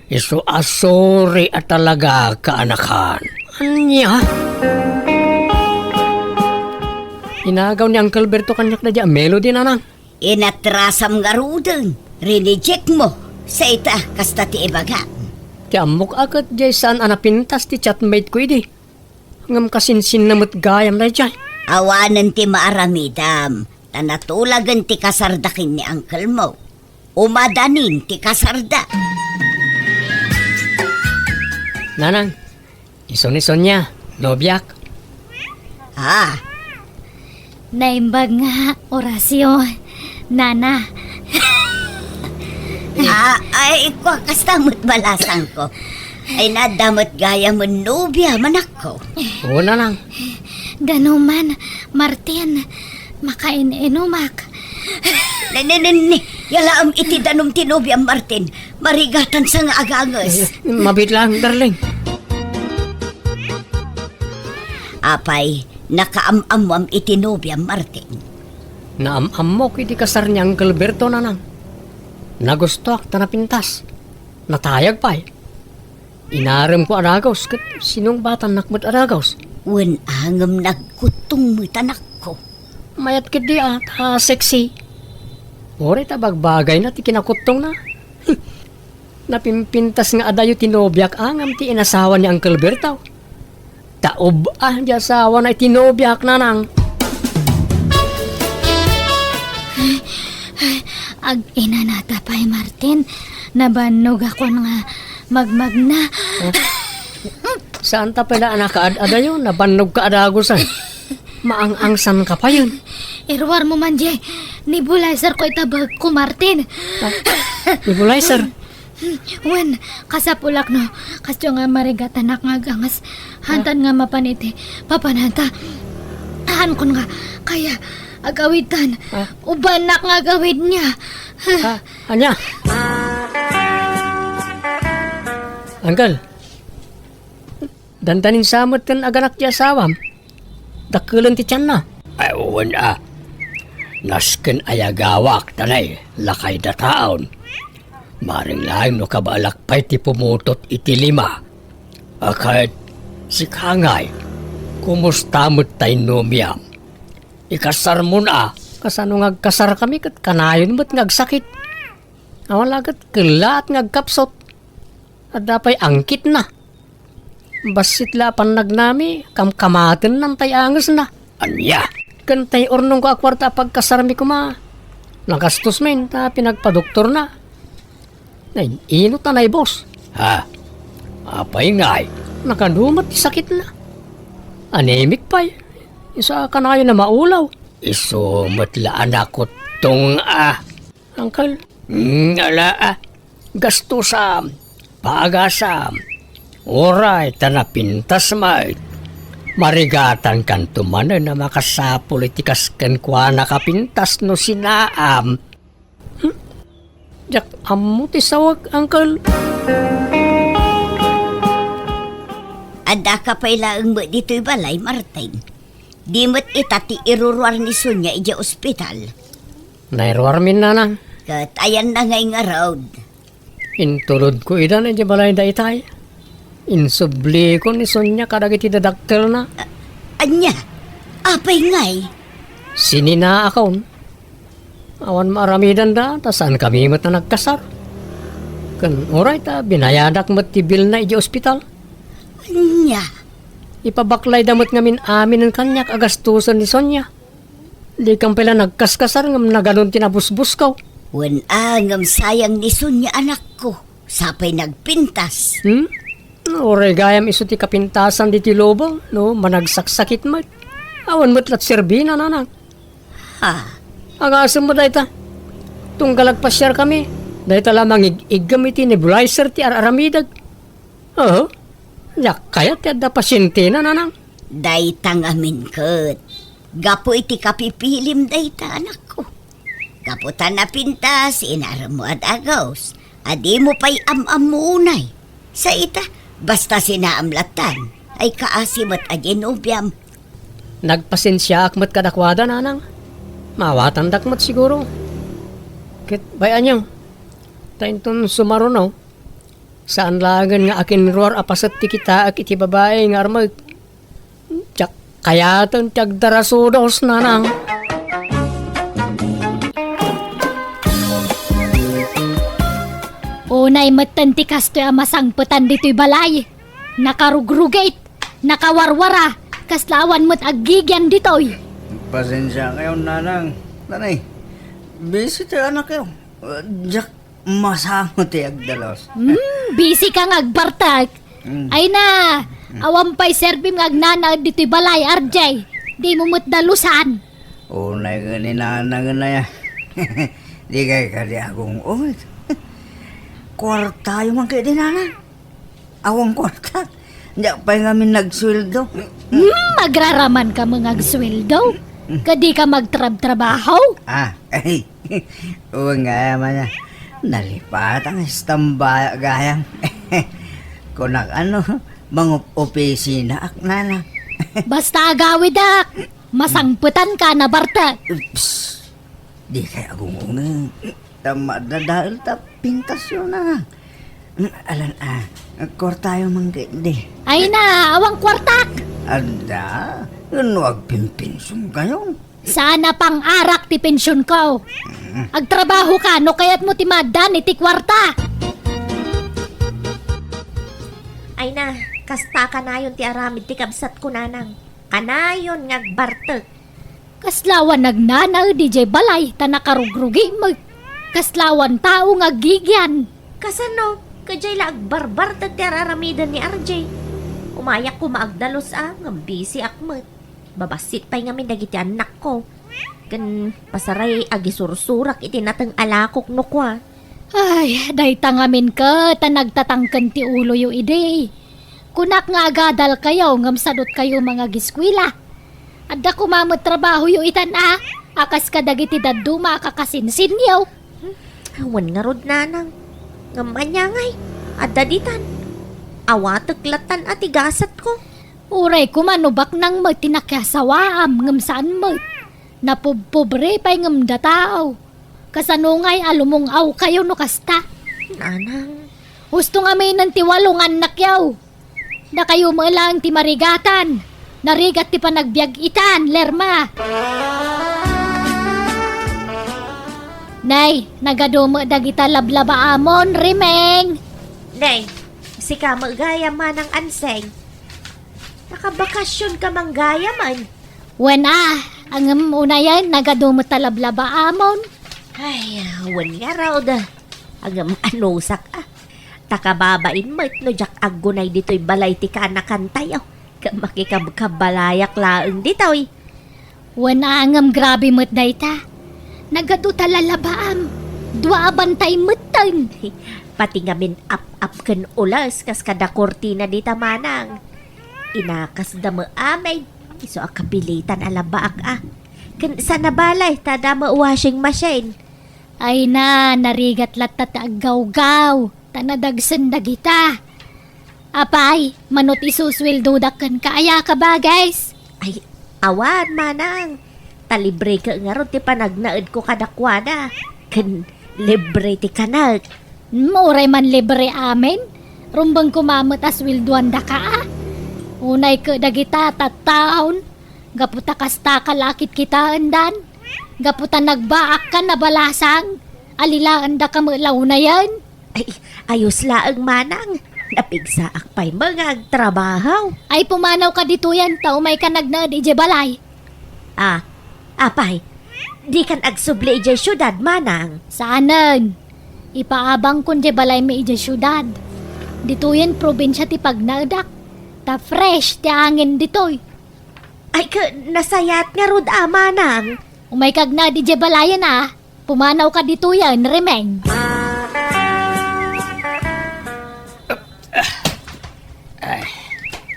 Iso asori at talaga kaanakan. Anya? Inagaw ni Uncle Berto kanyak na diya Melody nanang. Inatrasam nga rudeng. Rineject mo sa ita kasta ti ibaga. Ti amok agad diya saan anapintas ti chatmate ko idi. Ngam kasinsin namot gayam na diya. Awanan ti maaramidam. Tanatulagan ti kasardakin ni Uncle mo. Umadanin ti kasarda. Nanang, ison-ison niya, nobyak. Ha? Naimbag nga, orasyon. Nana, Ay, ko, kastamot balasang ko. Ay, nadamot gaya mo nubya, manak ko. Oo, nanang. ganuman, Martin, makain-inumak. Ni, yalaam iti danom tinubi ang Martin. Marigatan sa nga agangas. Mabit lang, darling. Apay, nakaamamam itinubi ang Martin. Naamam mo kiti kasar niya Uncle Berto nanang. Nagustuak tanapintas. Natayag pa eh. Inaram ko aragaws kat sinong batang nakmat aragaws. Wen angam nagkutong mo tanak ko. Mayat kiti sexy. Ore tabagbagay na ti kinakutong na. Napimpintas nga adayo tinobyak angam ti inasawa ni Uncle Berto. Taob di asawa na tinobyak nanang. Ag inanata pa'y Martin, nabanog ako nga magmagna. Saan ta pala nakaad-ada yun? Nabanog ka adagosan. Maang-angsan ka pa yun. Irwar mo man di, nebulizer ko itabag ko Martin. Nebulizer. Wen, kasapulak no, kasyo nga marigatan nga gangas, hantan nga mapaniti, papananta. Ahan ko nga, kaya agawitan, ubanak nga gawid niya. Anya? Anggal, dandanin samot kan aganak ti asawam. Dakulan ti tiyan na. Ay, uwan Nasken ayagawak tanay, lakay da taon. Maring laing no kabalakpay ti pumutot iti lima. Akad, si Kangay, kumusta mo't tayo numiyam? Ikasar mo na. Kasano ngagkasar kami kat kanayon mo't ngagsakit. Awalagat kila at ngagkapsot. At dapay angkit na. basit la nagnami, kamkamaten ng tayangas na. Anya? Kantay ornong ko akwarta pagkasarmi ko ma. Nagastos men, ta pinagpadoktor na. Nay, inot na nay, boss. Ha? Apay ngay? Nakanumat, sakit na. Anemic pa isa kanayo na maulaw. Isumot la anak ko tong Uncle, ala gasto sa pagasam. Oray, tanapintas may. Marigatan kan tumanan na makasapolitikas kan kwa nakapintas no sinaam. jak amo ti sawag, Uncle. Ada ka pa ilaang mo dito'y balay, Martin. Di mo't itati iruruar ni Sonya ija ospital. Nairwarmin na nang. Kat ayan na ngay nga road. Intulod ko idan na balay da itay. Insubli ko ni Sonya kadagiti dadaktel na. Anya, apay ngay. Sinina akon. Awan maaramidan da, tasan kami mat na nagkasar. Kan oray ta, binayadak mat ti bil na iji ospital. Anya, Ipabaklay damot ngamin amin ng kanyak agastusan ni Sonya. Di kang pala nagkaskasar ngam na ganun tinabusbus ko. wan angam sayang ni Sonya anak ko. Sapay nagpintas. Oray gayam iso ti kapintasan di ti lobo, no, managsaksakit mat. Awan matlat serbina nanang. Ha, Agasam mo dahi ta. Tunggalag pasyar kami. Dahi ta lamang igam iti nebulizer ti aramidag. Oo. Yak kaya ti adda pasyente na nanang. daytang amin kat. Gapo iti kapipilim dayta anak ko. Gapo ta napintas, inaram mo at agaws. Adi mo pa'y am-amunay. Sa ita, basta sinaamlatan, ay kaasimat a genubiam. Nagpasensya akmat kadakwada nanang. Mawatan dakmat siguro. Kit bayan niyo. Tayin ton sumarunaw. Saan lagan nga akin ruar apasat ti kita ak iti babae nga armag. Tsak kayatan tiyagdarasudos nanang. Unay matan ti kastoy masangputan dito'y balay. Nakarugrugate, nakawarwara, kaslawan mo't agigyan dito'y. Pasensya kayo, nanang. Nanay, busy tayo anak kayo. Jack, masamot tayo agdalos. Busy kang agbartag. Ay na, awampay serbim agnana dito'y balay, RJ. Di mo mo't dalusan. Unay ka ni nanang na yan. Di kayo ka di akong umit. Kwarta yung mga kayo din, nanang. Awang kwarta. Di pa yung amin nagsweldo. Magraraman ka mga sweldo. Kadi ka magtrabaho. Ay. Uwang nga man na. Nalipat ang istambaya gayang. Kunak mga opisina ak nanang. Basta agawidak. Masangputan ka na bartag. Psst! Di kaya agungungin. Tama na dahil pintas yun na. Alan korta yung mga di. Ay na, awang kwartak. Anda, yun wag pimpinsong kayo. Sana pang arak ti pensyon ko. Agtrabaho ka, no kaya't mo ti madan iti kwarta. Ay na, kasta kanayon ti aramid ti kabsat ko nanang. Kanayon ngagbarteg. Kaslawan nagnanaw DJ balay, tanakarugrugi mo. Kaslawan tao nga gigyan. Kasano, kajay la agbarbarteg ti araramidan ni RJ. Umayak ko maagdalos ngam busy akmet. Babasit pa'y ngamin dagiti anak ko. Kan pasaray agisursurak iti natang alakok no kwa. Ay, day tangamin ka, tanagtatangkan ti ulo yu ide. Kunak nga agadal kayo, ngam sadot kayo mga giskwila. Adda kumamot trabaho yu itan akas ka dagiti daduma kakasinsin yaw. Awan nga rod nanang. Ngam anyangay, adda ditan. Awatek latan at igasat ko. Uray kumanubak nang magtinakyasawaam ngam saan mo. Napubpobre pa'y ngam datao. Kasanungay alumong aw kayo no kasta. Nanang, Husto nga may nantiwalong anak yaw. Na kayo mo lang ti marigatan. Narigat ti panagbiag itan, lerma. Nay, nagadumo dagita lablaba amon, rimeng. Nay, si ka magaya manang anseng. Nakabakasyon ka manggaya man. Wen ang una yan, nagadumot talablaba amon. Ay, wan nga raw da. Ang anusak Takababain mo no jak agunay dito'y balay ti kaanakan tayo. Makikabalayak laeng dito'y. Wen angam grabe mo't dayta. Nagadu talalabaam. Dua abantay mutan. Pati nga min up ken ulas kas kada kortina di tamanang. Inakas da mo amay. Iso akapilitan alabaak Ken sa nabalay tada mo washing machine. Ay narigat latat agaw-gaw. Tanadagsan dagita. Apay, manot isuswildudakan kaaya ka ba, guys? Ay, awan manang. Talibre ka nga ron ti panagnaed ko kadakwada. Ken libre ti kanal. Mauray man libre amin. Rumbang kumamot aswilduan da ka. Unay ka dagita tattaon. Gaputa kasta kalakit kita andan. Gaputa nagbaak ka na balasang. Alilaan da ka mulaw na yan. Ay, ayos laeng manang. Napigsaak pa'y mga agtrabaho. Ay pumanaw ka dito yan. Tao may ka nagnaad ije balay. Apay, di kan agsubli ije syudad manang. Saanan? Ipaabang kun je balay may ije syudad. Dito yan probinsya ti pagnaadak. Ta fresh ti angin ditoy. Ay, nasayat nga rod manang. Umay kag na di je balayan Pumanaw ka dito yan, remeng.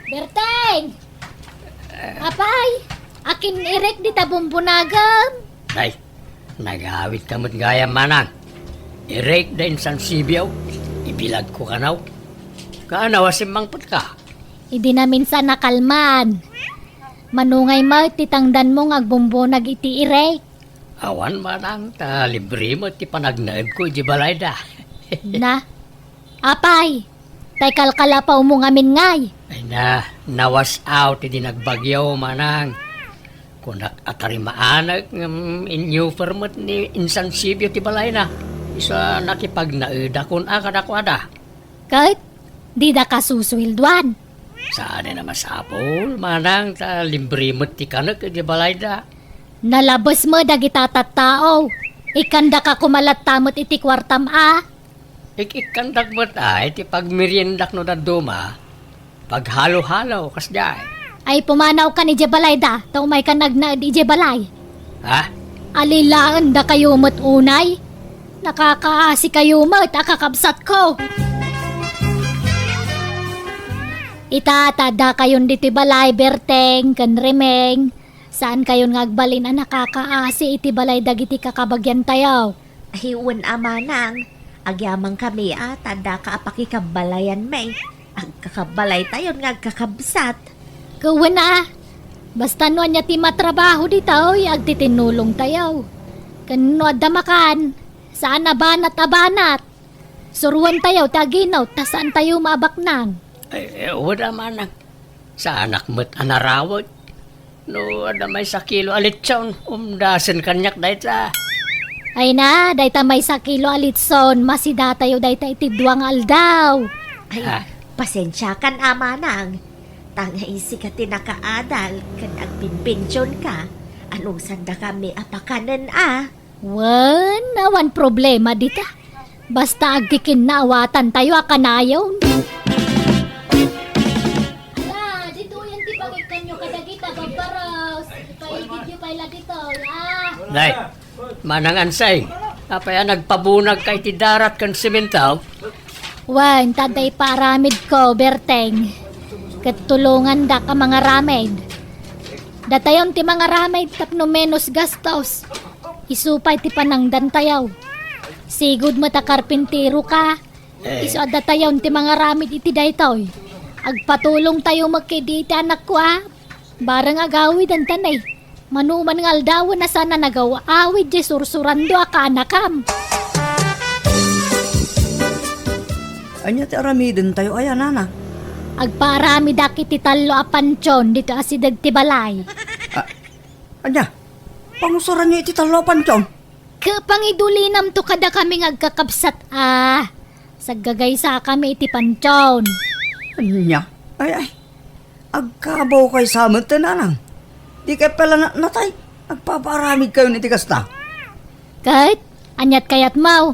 Berteng! Apay! Akin irek di tabumbunagam. Ay, nagawit ka mo't gaya manang. I-rake din San Sibiyaw. Ibilag ko kanaw. Kaanaw asimbangpot ka. Hindi na minsan nakalman. Manungay mo, titangdan mo ngagbumbunag iti irek. Awan manang, ta libre mo ti panagnaib ko di balay da. Na? Apay! Tay kalkalapaw mo ngamin ngay. Ay nawas out di nagbagyaw manang. Kung atari maanag inyo permit ni Insan Sibyo ti balay na. Isa nakipagnaida kung akadakwada. Kahit di da kasuswilduan. Saan na masapol manang ta libre mo ti kanak di balay da. Nalabas mo dagita tattao. Ikanda ka kumalat tamot iti kwartam Ikandak mo't ay ti pagmeriendak no na duma. Paghalo-halo kas day. Ay pumanaw ka ni Jebalay da. Tao may ka nagnaad ije balay. Ha? Alilaan da kayo mo't unay. Nakakaasi kayo mo't akakabsat ko. Itatada kayon diti balay berteng kan remeng. Saan kayon ngagbalin ang nakakaasi iti balay dagiti kakabagyan tayo. Hiwan manang. Agyamang kami tanda ka apakikabalayan may. Ang kakabalay tayo nga kakabsat. Kawan Basta no niya ti matrabaho dito, agtitinulong tayo. Kano adamakan, saan abanat. Suruan tayo, taginaw, tasaan tayo mabaknang. Wala manang. Sa anak mo't anarawot. No, ada may sa kilo alitsaon. Umdasan kanyak dahit sa... Ay na, dayta may sa kilo alitson, masida tayo dayta iti duwang aldaw. Ay, pasensya kan manang. Tangay si ka tinakaadal, kan agpinpensyon ka. Anong sanda kami apakanan Wan problema dita. Basta agdikin na awatan tayo akanayon. Ala, dito yan ti pagikan nyo kadagita, babaros. Ipaigid nyo pala dito, Day, manang ansay. Apaya nagpabunag kay ti darat kan simentaw. Wan, taday paramid ko, Berteng. Katulungan da ka mga ramid. Datayon ti mga ramid tapno menos gastos. Isupay ti panangdan tayaw. Sigud mo ta karpintero ka. Iso datayon ti mga ramid iti daytoy. Agpatulong tayo magkiditi anak ko Barang agawid ang tanay. Manuman ng aldawan na sana nagawa awid di sursurando ka anakam. Anya ti aramidin tayo ay nana. Agparami dakit ti talo a pansyon dito asidag ti balay. Anya, pangusuran niyo iti talopan tiyon. Kapangidulinam to kada kami agkakabsat Saggagay sa kami iti pansyon. Anya, ay. agkabaw kay samet nanang. Di kay pala natay. Agpaparamid kayo ni tikasta. Kahit, anyat kayat mau.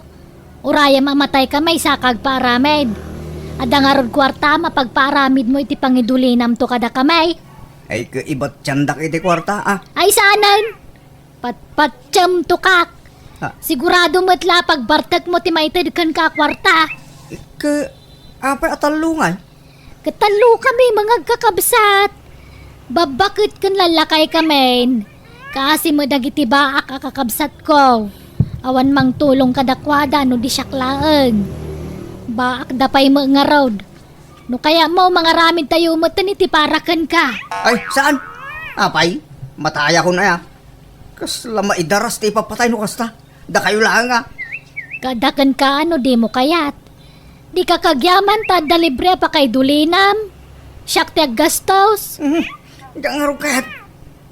Uraya mamatay ka may sakag paramid. Ada nga rod kwarta mapagparamid mo iti pangidulinam to kada kamay. Ay ibat tiyandak iti kwarta Ay saanan? Patpatsam to kak. Ah. Sigurado mo't lapag bartag mo ti maitid kan ka kwarta. Apay atalungay. Katalo kami mga kakabsat. Babakit kan lalakay kamen. Kasi mo dagiti baak akakabsat ko. Awan mang tulong kadakwada no di syaklaan. Baak dapay mo nga road. No kaya mo mga ramid tayo mo iti parakan ka. Ay, saan? Apay, mataya ko na ya. Kas lama idaras ti papatay no kasta. Da kayo lang Kadakan ka ano di mo kayat. Di ka kagyaman ta da libre pa kay dulinam. Siyak ti aggastos. Di nga rin kaya't.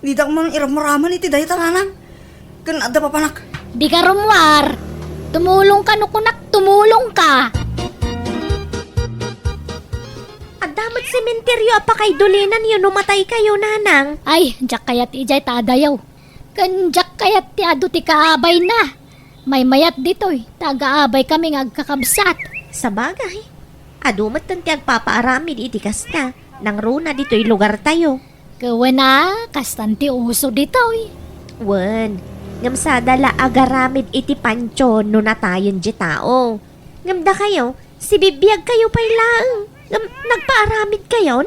Di da mang iramaraman iti dahi tananan. Kan ada pa panak. Di ka rumwar. Tumulong ka no kunak tumulong ka. Adamat sementeryo pa kay dulinan yun umatay kayo, nanang. Ay, jak kayat ijay tadayaw. Kan jak kayat ti adu ti kaabay na. May mayat ditoy. Taga-abay kami nga agkakabsat. Sa bagay, adumat tanti agpapaaramid iti kasta. Nang runa dito'y lugar tayo. Kawan na, kastanti uso ditoy. Wen, ngam sa dala agaramid iti pancho no natayon di tao. Ngamda kayo, si bibiyag kayo pa'y laang. Ngam nagpaaramid kayon?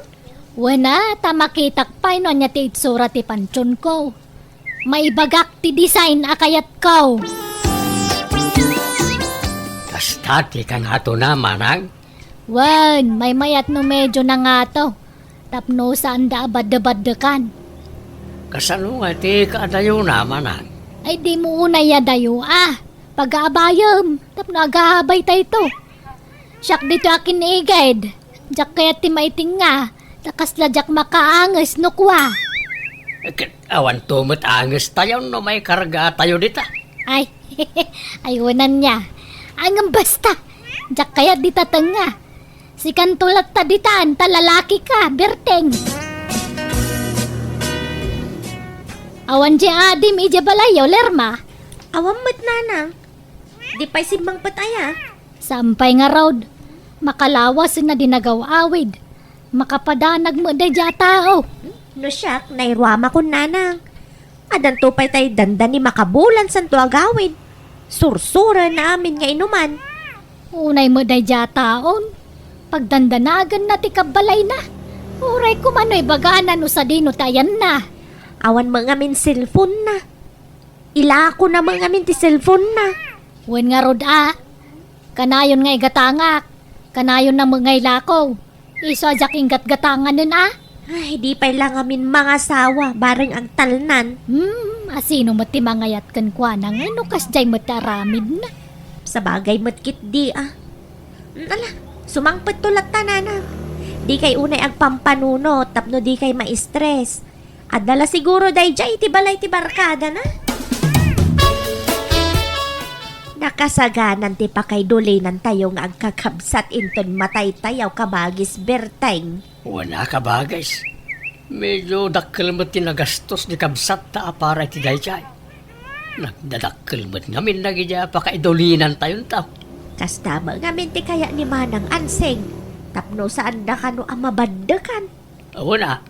Wana, tamakitak pa no niya ti itsura ti panchon ko. May bagak ti design akayat ko. Kasta ti kang ato na manang. Wan, may mayat no medyo na nga to. Tapno saan da abad-abad-dekan. Kasano nga ti kaadayo na manang. Ay di mo una yadayo pag-aabayam. Tapno agahabay tayo to. Siyak dito akin igad. Jak kaya ti maiting nga. Takasla jak makaangas no kwa. Awan tumot anges tayo no may karga tayo dita. Ay, ayunan niya. Ang basta. Jak kaya di tatanga. Si kantulat taditan, talalaki ka, berteng. Awan di adim ija balayo, lerma. Awam mat nanang. Di pa'y simbang pataya. Sampay nga road. Makalawas na dinagaw awid. Makapadanag mo da dya tao. No siyak, nairwama ko nanang. Adan to pa'y tay dandan ni makabulan san to agawid. Sursura na amin nga inuman. Unay mo da dya taon. Pagdandanagan na ti kabalay na. Uray kumano'y baganan o sa dino tayan na. Awan mga min cellphone na. Ila ko na mga min ti cellphone na. Wen nga rod Kanayon nga igatangak. Kanayon na mga ilakaw. Iso ajak ingat gatangan nun Ay, di pa'y lang amin mga sawa, bareng ang talnan. Asino mati mangayat kan kwa na nga no kasjay mataramid na. Sa bagay matkit di Ala, sumangpet tulat tanana. Di kay unay agpampanuno, tapno di kay ma-stress. Adala siguro day jay ti balay ti barkada na. Nakasaganan ti pakaydulinan tayo nga agkakabsat inton matay tayaw kabagis berteng. Wala ka ba guys? Medyo dakkel mo tinagastos ni kabsat ta para iti dayjay. Nagdadakkel mo namin nagidya pakaidulinan tayon tao. Kasta mga minti kaya ni Manang Anseng. Tapno saan da ka no amabaddakan. Wala.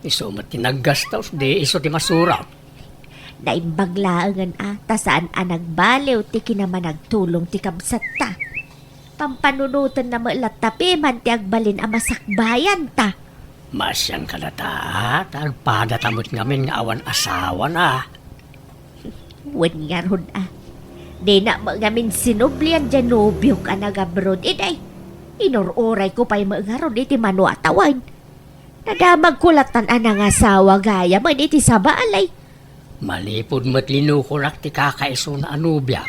Iso mo tinagastos di iso ti masura. Naimbaglaangan ta saan nagbaliw ti kinaman nagtulong ti kabsat ta. Pampanunutan na maalat tapi man ti agbalin masakbayan ta. Masyang kalata, tagpadatamot ngamin nga awan asawa na. Wen nga ron Di na mga min sinublian dyan nobyo ka nag-abroad. Iday, inururay ko pa'y mga ron iti manuatawan. Nadamag kulatan anang asawa gaya man iti sabalay. Malipod mo't linukurak ti kakaiso na anubyak.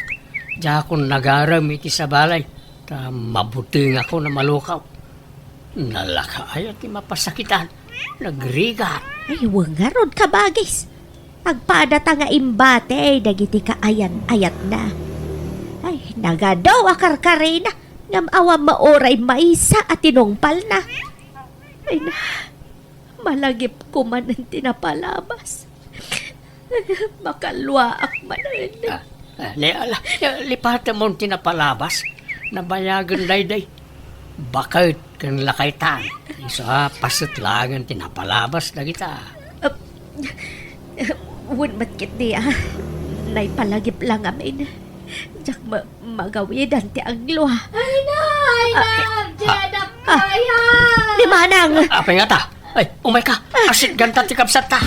Diya akong nagaram iti sabalay. Ta mabuting ako na malukaw. Nalakay at mapasakitan. Nagriga. Ay, nga ron kabagis. Pagpadata nga imbate, dagiti kaayan-ayat na. Ay, nagadaw malagip ko man ang tinapalabas. Makalwaak manan. Lipatan mo tinapalabas. Nabayagan dayday. Bakit kang lakaitan? Isa pasit lang ang tinapalabas na kita. Wun matkit niya. Nay palagip lang amin. Diyak magawid ang ti ang luha. Ay na, RJ, anak kaya. Di manang. Apa nga ta? Ay, umay ka. Asit ganta ti kapsat ta.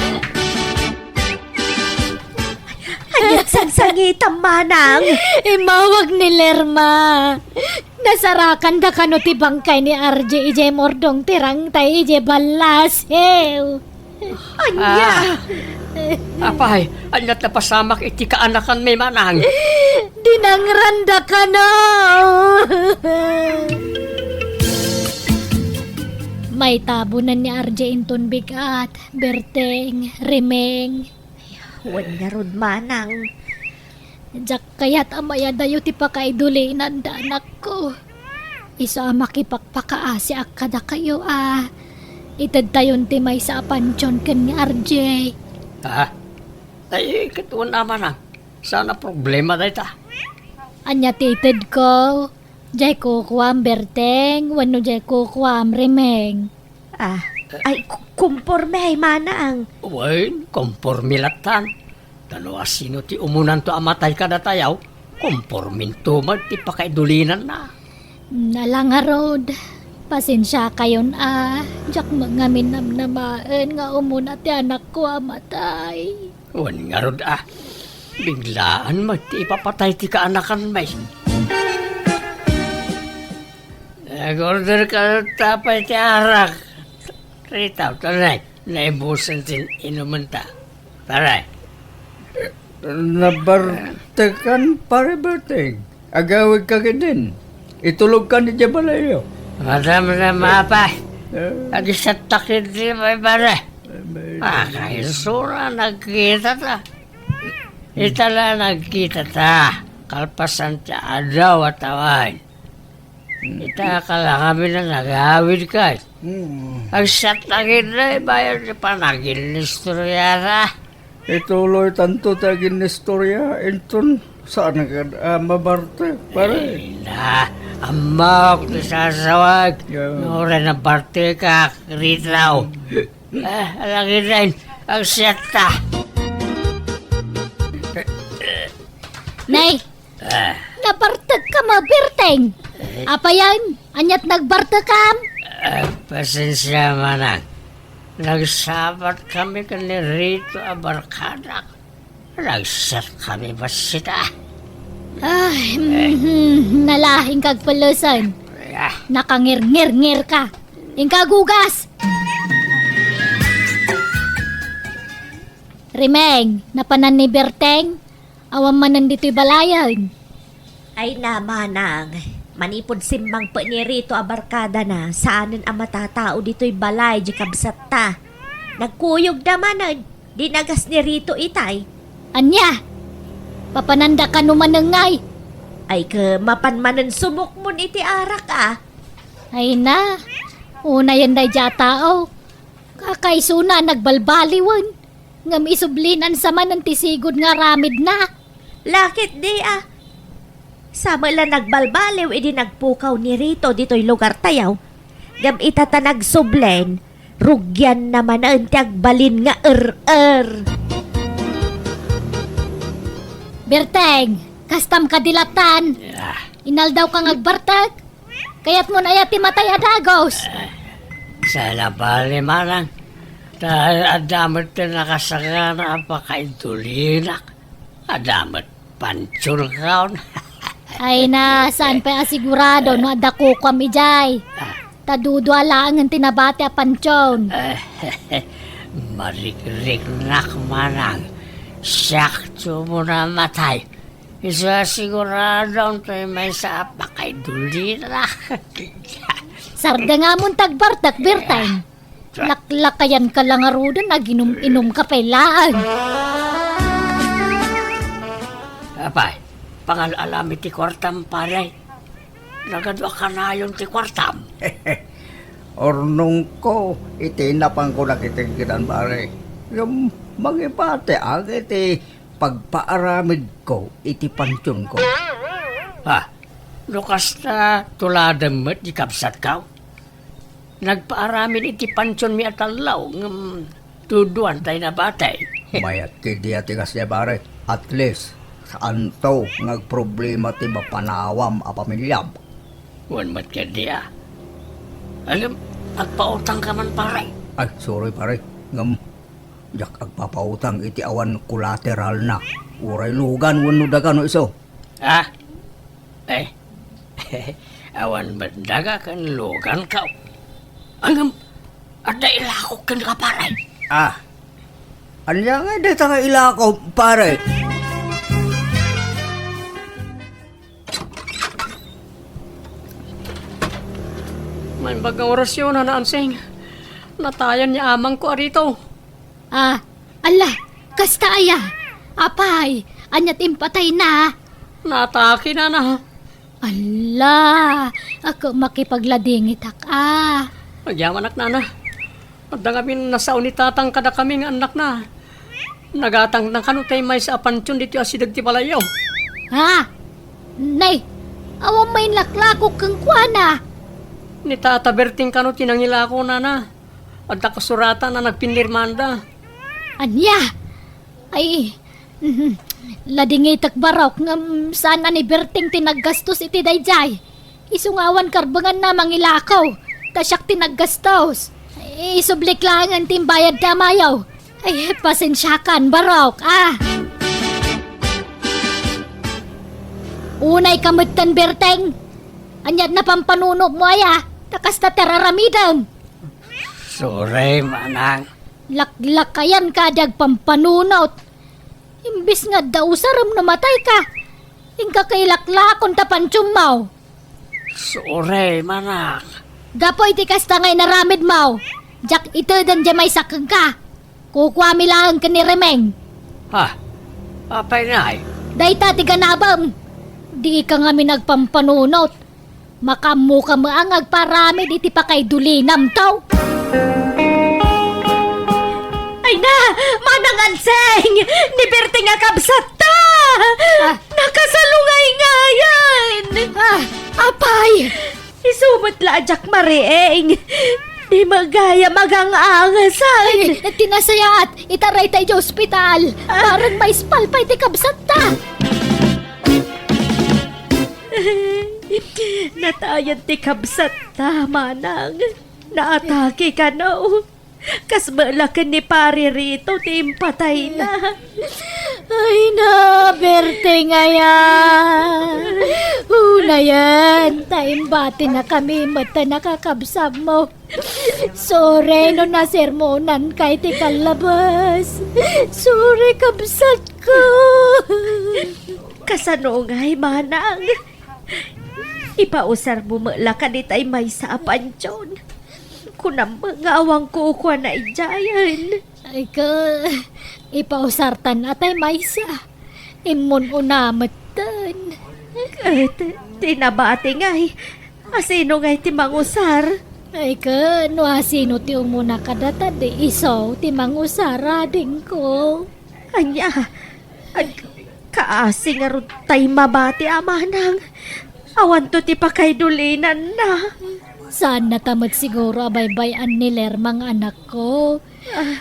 Anyat sang-sangitam manang. Imawag ni Lerma. Nasarakan da kano ti bangkay ni RJ ije mordong tirang tay ije balasew. Anya. Apay, anyat na pasamak iti kaanakan may manang. Dinangranda ka na. May tabunan ni RJ inton bigat, Berteng, Remeng. Wan nga rod manang. Jak kaya't amaya dayo ti pakaidulinan da anak ko. Isa makipagpakaasi akada kayo Itad tayon ti may sa apansyon ken ni RJ. Ay, katuan naman na. Sana problema dahi ta. Anya titid ko. Jay kukuam Berteng, wano jay kukuam Remeng. Ay kumporme ay manang. Uwain, kompormilatan. Tano sino ti umunan to amatay ka na tayaw, kompormin to man ti pakaidulinan na. Nalanga road. Pasensya kayon Jak mga minamnamaan nga umuna ti anak ko amatay. Uwan nga rod biglaan ti ipapatay ti kaanakan may. Nag-order ka tapay ti arak. Ritaw, taray. Naibusan tin inuman ta. Taray. Nabartekan pare Berteng. Agawid ka din. Itulog ka ni Jabalayo. Madam na mapay. Agisat takid di may bare. Kayo sura nagkita ta. Itala nagkita ta. Kalpasan ta adaw at awan. Ita kala kami na nagawid ka. Agisat takid na bayan di panagil ni istoryara. Ituloy tanto tagin istorya. Inton saan ka mabarte pare? Amak na sasawag. Yeah. Nora na parte ka, Ritaw. Alagin rin, ang siyata. Nay, nabartag ka Berteng. Apa yan? Anyat nagbartag kam? Pasensya manang. Nagsabat kami kani Rito Abarkadak. Nagsat kami basita. Ay, nalahing kag pulusan. Nakangir-ngir-ngir ka. Ingkagugas! Remeng, napanan ni Berteng. Awam manan dito'y balayan. Ay na manang. Manipod simbang pa ni Rito Abarkada na saanan ang matatao dito'y balay di kabsat ta. Nagkuyog naman di nagas ni Rito itay. Anya, papananda ka numanangay. Ay ka mapanmanan sumok mo iti arak Ay na, una yan day tao. Kakaisuna nagbalbaliwan. Ngam isublinan sa man tisigod nga ramid na. Lakit di Sama lang nagbalbaliw edi nagpukaw ni Rito dito'y lugar tayaw. Gam itata nagsublen, rugyan naman ang tiagbalin nga Berteng, kastam kadilatan. Inaldaw kang agbartag. Kaya't mo na yati matay adagos. Sa labali manang. Dahil adamat na nakasaka na apakaintulinak. Adamat pansur kaon. Ay na, saan pa asigurado no adako kami jay. Tadudwa lang ang tinabati a pansyon. Marik-rik nak manang. Sakto mo na matay. Isa sigurado tayo may sa apakaintulinak. Sarda nga mong tagbartak, Berteng. Laklakayan ka lang arudan, naginom-inom ka pailaan. Apay, pangalalami ti kwartam pare. Nagadwa ka na yung ti kwartam. Ornong ko, itinapang ko nakitigitan pare. Yung magipate ang iti pagpaaramid ko, iti pansyon ko. Ha? Lukas na tuladam mo't di kapsat ka. Nagpaaramin iti pansyon mi atalaw ng tuduan tayo na batay. Mayat ti di atigas niya pare. At least, saan to ngagproblema ti mapanawam a pamilyam. Wan mat ka diya. Alam, agpautang ka man pare. Ay, sorry pare. Ngam, jak agpapautang iti awan collateral na. Uray lugan wano dagan no iso. Ah? Eh, awan bandaga kan lugan ka. Angam, ada ilakok kan ka pare. Ah, anya nga dito nga ilakaw pare. May bagang orasyon na naansing. Natayan niya amang ko arito. Ala, kasta aya. Apay, anyat impatay na. Natake na na. Ala, ako makipagladingit Nagyaman anak na. At kami nasaw ni tatang kada kami nga anak na. Nagatang ng kanutay may sa apansyon dito asidag ti palayaw. Ha? Nay, awang may laklako kang kwana. Ni Tata Berting kanut tinangila ko na. At nakasuratan na nagpinirmanda. Anya? Ay, ladingitak barok nga saan ani Berting tinaggastos iti dayjay. Isungawan karbangan na mangilakaw. Tasyak tinaggastos. Isublik lang ang timbayad damayaw. Ay, pasensyakan barok, Unay kamutan Berting. Anyad na pampanuno mo aya. Takas na teraramidam. Sorry, manang. Laklakayan ka dag pampanunot. Imbis nga daw saram namatay ka. Ingka kay laklakon tapansyong mau. Sorry, manang. Gapoy ti kasta ngay naramid mau. Jak ito dan jamay sakang ka. Kukwami lang ka ni Remeng. Ha? Apay na ay. Dayta ti ganabam. Di ka nga minagpampanunot. Makamu ka maangag paramid iti pa kay dulinam tao. Ay na! Manang anseng! Ni Berting nga kabsat ta! Nakasalungay nga yan! Apay! Isumot la Jack Marieng! Di magaya magang-angasan! Tinasayaat, itaray tayo ospital. Parang may spalpay ti kabsat ta. Natayan ti kabsat ta, manang. Naatake ka na, Kas malakan ni pare rito, ti impatay na. Ay na, Berte nga yan. Una yan, taimbati na kami mata nakakabsab mo. Sorry no na sermonan kay ti kalabas. Sorry kabsat ko. Kasano nga'y manang? Ipausar mo malakan ni tay may sa apansyon. Kunang mga awang kukuha na ijayan. Ay ka, ipausartan atay maysa. Imon unamatan. Tinabati nga'y. Asino nga'y ti mangusar? Ay ka, no asino ti umuna kadata di isaw ti mangusara din ko. Anya, kaasi nga ron tay mabati amanang. Awan to ti pakaydulinan na. Saan natamad siguro abaybayan ni Lermang anak ko.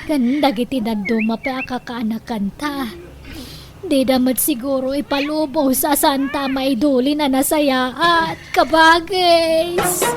Ganda giti nagduma pa akakaanakan ta. Di damat siguro ipalubo sa santa maiduli na nasaya at kabagis.